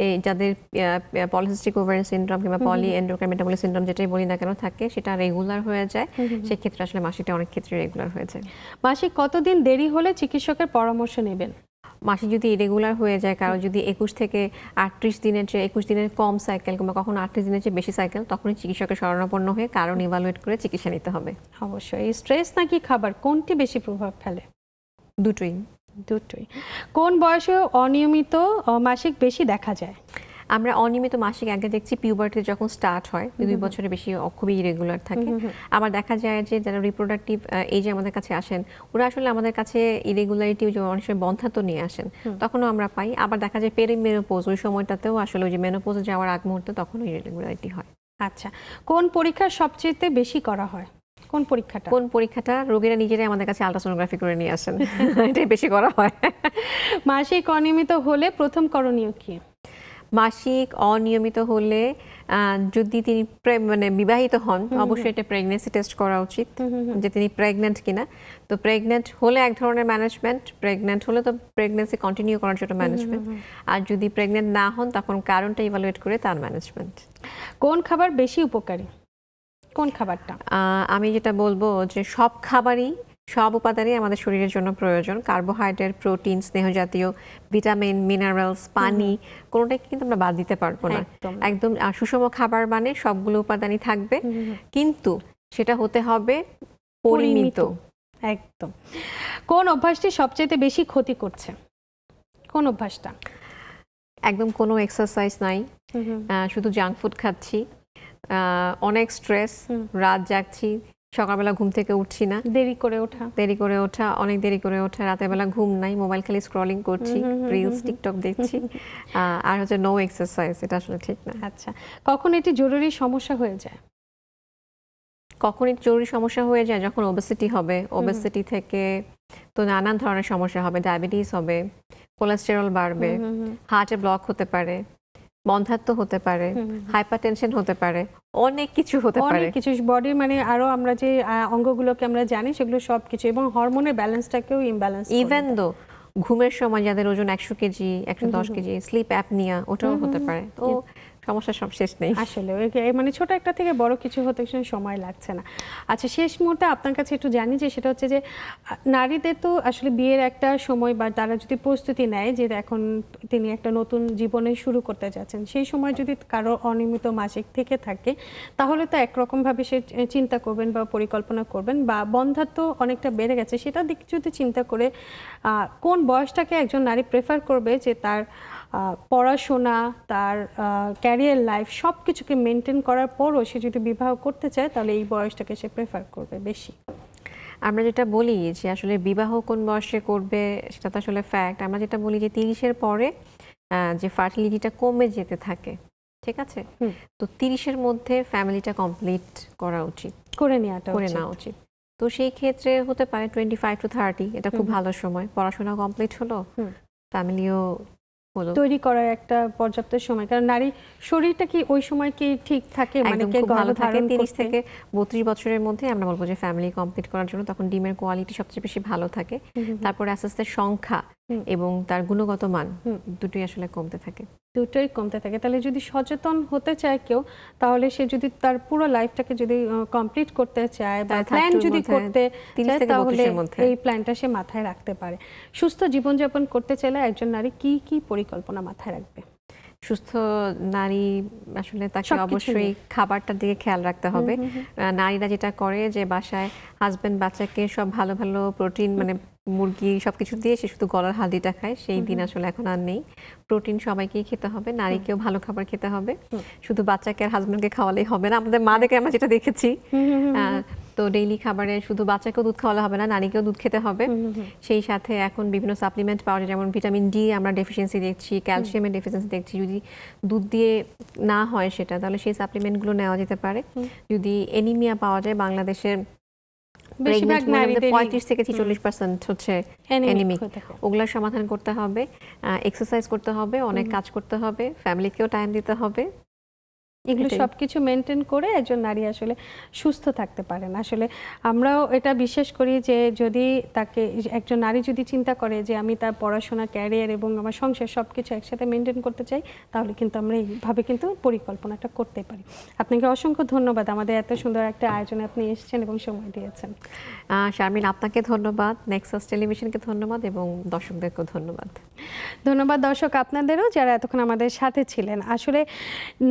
এই যাদের পলিসিস্টিক ওভারিয়ান সিনড্রোম কিংবা পলি এন্ডোক্রাইন মেটাবলিক সিনড্রোম যেটাই বলি না কেন থাকে, সেটা রেগুলার হয়ে যায়, সেক্ষেত্রে আসলে মাসিকটা অনেক ক্ষেত্রে রেগুলার হয়ে যায়। মাসিক কতদিন দেরি হলে চিকিৎসকের পরামর্শ নেবেন? মাসিক যদি ইরেগুলার হয়ে যায়, কারো যদি 21 থেকে 38 দিনের চেয়ে 21 দিনের কম সাইকেল কিংবা কখনো 38 দিনের চেয়ে বেশি সাইকেল, তখনই চিকিৎসকের শরণাপন্ন হয়ে কারণ ইভালুয়েট করে চিকিৎসা নিতে হবে। অবশ্যই। স্ট্রেস নাকি খাবার, কোনটি বেশি প্রভাব ফেলে? দুটোই। কোন বয়সে অনিয়মিত মাসিক বেশি দেখা যায়? আমরা অনিয়মিত মাসিক আগে দেখছি পিউবার্টি যখন স্টার্ট হয়, 2 বছরের বেশি খুবই ইরেগুলার থাকে। আবার দেখা যায় যে যারা রিপ্রোডাক্টিভ এজে আমাদের কাছে আসেন, ওরা আসলে আমাদের কাছে ইরেগুলারিটি অনেক সময় বন্ধ্যাত্ব নিয়ে আসেন, তখনও আমরা পাই। আবার দেখা যায় পেরিমেনোপজ, ওই সময়টাতেও আসলে ওই যে মেনোপোজে যাওয়ার আগ মুহূর্তে তখনও ইরেগুলারিটি হয়। আচ্ছা, কোন পরীক্ষা সবচেয়ে বেশি করা হয়? কোন পরীক্ষাটা? রোগীরা নিজেরাই আমাদের কাছে আল্ট্রাসোনোগ্রাফি করে নিয়ে আসেন, এটাই বেশি করা হয়। মাসিক অনিয়মিত হলে প্রথম করণীয় কি? মাসিক অনিয়মিত হলে যদি তিনি মানে বিবাহিত হন, অবশ্যই এটা প্রেগন্যান্সি টেস্ট করা উচিত যে তিনি প্রেগন্যান্ট কিনা। তো প্রেগন্যান্ট হলে এক ধরনের ম্যানেজমেন্ট, প্রেগন্যান্ট হলে তো প্রেগন্যান্সি কন্টিনিউ করার জন্য ম্যানেজমেন্ট, আর যদি প্রেগন্যান্ট না হন তখন কারণটা ইভালুয়েট করে তার ম্যানেজমেন্ট। কোন খাবার বেশি উপকারী? কোন খাবারটা? আমি যেটা বলবো যে সব খাবারই, সব উপাদানই আমাদের শরীরের জন্য প্রয়োজন। কার্বোহাইড্রেট, প্রোটিন, স্নেহ জাতীয়, ভিটামিন, মিনারেলস, পানি, কোনোটাই কিন্তু আমরা বাদ দিতে পারবো না। একদম সুষম খাবার মানে সবগুলো উপাদানই থাকবে, কিন্তু সেটা হতে হবে পরিমিত। একদম। কোন অভ্যাসটি সবচেয়ে বেশি ক্ষতি করছে? কোন অভ্যাসটা? একদম কোনো এক্সারসাইজ নাই, শুধু জাঙ্ক ফুড খাচ্ছি, অনেক স্ট্রেস, রাত জাগছি, সকালবেলা ঘুম থেকে উঠছি না, দেরি করে ওঠা, অনেক দেরি করে ওঠা, রাতের বেলা ঘুম নাই, মোবাইল খালি স্ক্রলিং করছি, রিলস টিকটক দেখছি, আর হচ্ছে নো এক্সারসাইজ। এটা আসলে ঠিক না। আচ্ছা, কখন এটি জরুরি সমস্যা হয়ে যায়? কখন এটি জরুরি সমস্যা হয়ে যায়? যখন ওবেসিটি হবে, ওবেসিটি থেকে তো নানান ধরনের সমস্যা হবে, ডায়াবেটিস হবে, কোলেস্টেরল বাড়বে, হার্টে ব্লক হতে পারে, বন্ধ্যাত্ব হতে পারে, হাইপারটেনশন হতে পারে, অনেক কিছু হতে পারে, অনেক কিছু বডির মানে আরো আমরা যে অঙ্গগুলোকে আমরা জানি সেগুলো সবকিছু, এবং হরমোনের ব্যালেন্সটাকেও ইমব্যালেন্স। ইভেন দো ঘুমের সময় যাদের ওজন 100 কেজি 110 কেজি, স্লিপ অ্যাপনিয়া, ওটাও হতে পারে। তো সমস্যা সব শেষ নেই আসলে। মানে ছোট একটা থেকে বড় কিছু হতে সময় লাগছে না। আচ্ছা, শেষ মুহূর্তে আপনার কাছে একটু জানি যে সেটা হচ্ছে যে নারীদের তো আসলে বিয়ের একটা সময় বা তারা যদি প্রস্তুতি নেয় যে এখন তিনি একটা নতুন জীবনে শুরু করতে যাচ্ছেন, সেই সময় যদি কারো অনিয়মিত মাসিক থেকে থাকে তাহলে তো একরকমভাবে সে চিন্তা করবেন বা পরিকল্পনা করবেন, বা বন্ধ্যাত্ব অনেকটা বেড়ে গেছে সেটা দিক যদি চিন্তা করে কোন বয়সটাকে একজন নারী প্রেফার করবে যে তার পড়াশোনা, তার ক্যারিয়ার লাইফ সব কিছুকে মেনটেন করার পরও সে যদি বিবাহ করতে চায় তাহলে এই বয়সটাকে সে প্রেফার করবে বেশি? আমরা যেটা বলি যে আসলে বিবাহ কোন বয়সে করবে সেটা তো আসলে ফ্যাক্ট। আমরা যেটা বলি যে 30-এর পরে যে ফার্টিলিটিটা কমে যেতে থাকে, ঠিক আছে, তো 30-এর মধ্যে ফ্যামিলিটা কমপ্লিট করা উচিত, করে নেওয়া উচিত। তো সেই ক্ষেত্রে হতে পারে 25 to 30, এটা খুব ভালো সময়, পড়াশোনা কমপ্লিট হলো, ফ্যামিলিও তৈরি করার একটা পর্যাপ্ত সময়। কারণ নারী শরীরটা কি ওই সময় কি ঠিক থাকে, মানে কে ভালো থাকে। 30 করতে? থেকে 32 বছরের মধ্যে আমরা বলবো যে ফ্যামিলি কমপ্লিট করার জন্য তখন ডিমের কোয়ালিটি সবচেয়ে বেশি ভালো থাকে, তারপরে আস্তে আস্তে সংখ্যা এবং তার গুণগত মান দুটোই আসলে কমতে থাকে। তাহলে যদি সচেতন হতে চায় কেউ, তাহলে সে যদি তার পুরো লাইফটাকে যদি কমপ্লিট করতে চায় বা প্ল্যান যদি করতে চায় তাহলে এই প্ল্যানটা সে মাথায় রাখতে পারে। সুস্থ জীবনযাপন করতে চাইলে একজন নারী কি কি পরিকল্পনা মাথায় রাখবে? সুস্থ নারী আসলে তাকে অবশ্যই খাবারটার দিকে খেয়াল রাখতে হবে। নারীরা যেটা করে যে বাসায় হাজবেন্ড বাচ্চাকে সব ভালো ভালো প্রোটিন, মানে মুরগি সবকিছু দিয়ে সে শুধু গলার হালদিটা খায়, সেই দিন আসলে এখন আর নেই। প্রোটিন সবাইকেই খেতে হবে, নারীকেও ভালো খাবার খেতে হবে, শুধু বাচ্চাকে আর হাজবেন্ডকে খাওয়ালেই হবে না। আমাদের মাদেরকে আমরা যেটা দেখেছি, তো ডেইলি খাবারে শুধু বাচ্চাকেও দুধ খাওয়ালে হবে না, নারীকেও দুধ খেতে হবে। সেই সাথে এখন বিভিন্ন সাপ্লিমেন্ট পাওয়া যায়, যেমন ভিটামিন ডি আমরা ডেফিসিয়েন্সি দেখছি, ক্যালসিয়ামের ডেফিসিয়েন্সি দেখছি। যদি দুধ দিয়ে না হয় সেটা, তাহলে সেই সাপ্লিমেন্টগুলো নেওয়া যেতে পারে। যদি এনিমিয়া পাওয়া যায়, বাংলাদেশের বেশিরভাগ নারীদের 35 থেকে 46% হচ্ছে অ্যানিমিক, ওগুলোর সমাধান করতে হবে। এক্সারসাইজ করতে হবে, অনেক কাজ করতে হবে, ফ্যামিলিকেও টাইম দিতে হবে। এগুলো সবকিছু মেনটেন করে একজন নারী আসলে সুস্থ থাকতে পারেন। আসলে আমরাও এটা বিশ্বাস করি যে যদি তাকে একজন নারী যদি চিন্তা করে যে আমি তার পড়াশোনা, ক্যারিয়ার এবং আমার সংসার সবকিছু একসাথে মেনটেন করতে চাই, তাহলে কিন্তু আমরা এইভাবে কিন্তু পরিকল্পনাটা করতে পারি। আপনাকে অসংখ্য ধন্যবাদ, আমাদের এত সুন্দর একটা আয়োজনে আপনি এসেছেন এবং সময় দিয়েছেন। শারমিন, আপনাকে ধন্যবাদ, নেক্সাস টেলিভিশনকে ধন্যবাদ এবং দর্শকদেরকেও ধন্যবাদ। ধন্যবাদ দর্শক আপনাদেরও যারা এতক্ষণ আমাদের সাথে ছিলেন। আসলে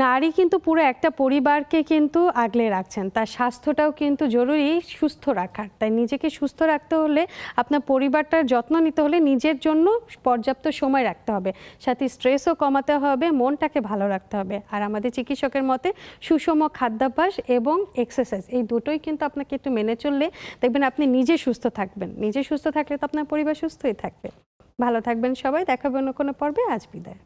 নারী কিন্তু পুরো একটা পরিবারকে কিন্তু আগলে রাখছেন, তার স্বাস্থ্যটাও কিন্তু জরুরি সুস্থ রাখার। তাই নিজেকে সুস্থ রাখতে হলে, আপনার পরিবারটার যত্ন নিতে হলে নিজের জন্য পর্যাপ্ত সময় রাখতে হবে, সাথে স্ট্রেসও কমাতে হবে, মনটাকে ভালো রাখতে হবে। আর আমাদের চিকিৎসকের মতে সুষম খাদ্যাভ্যাস এবং এক্সারসাইজ, এই দুটোই কিন্তু আপনাকে একটু মেনে চললে দেখবেন আপনি নিজে সুস্থ থাকবেন। নিজে সুস্থ থাকলে তো আপনার পরিবার সুস্থই থাকবে। ভালো থাকবেন সবাই, দেখাবে অন্য কোনো পর্বে। আজ বিদায়।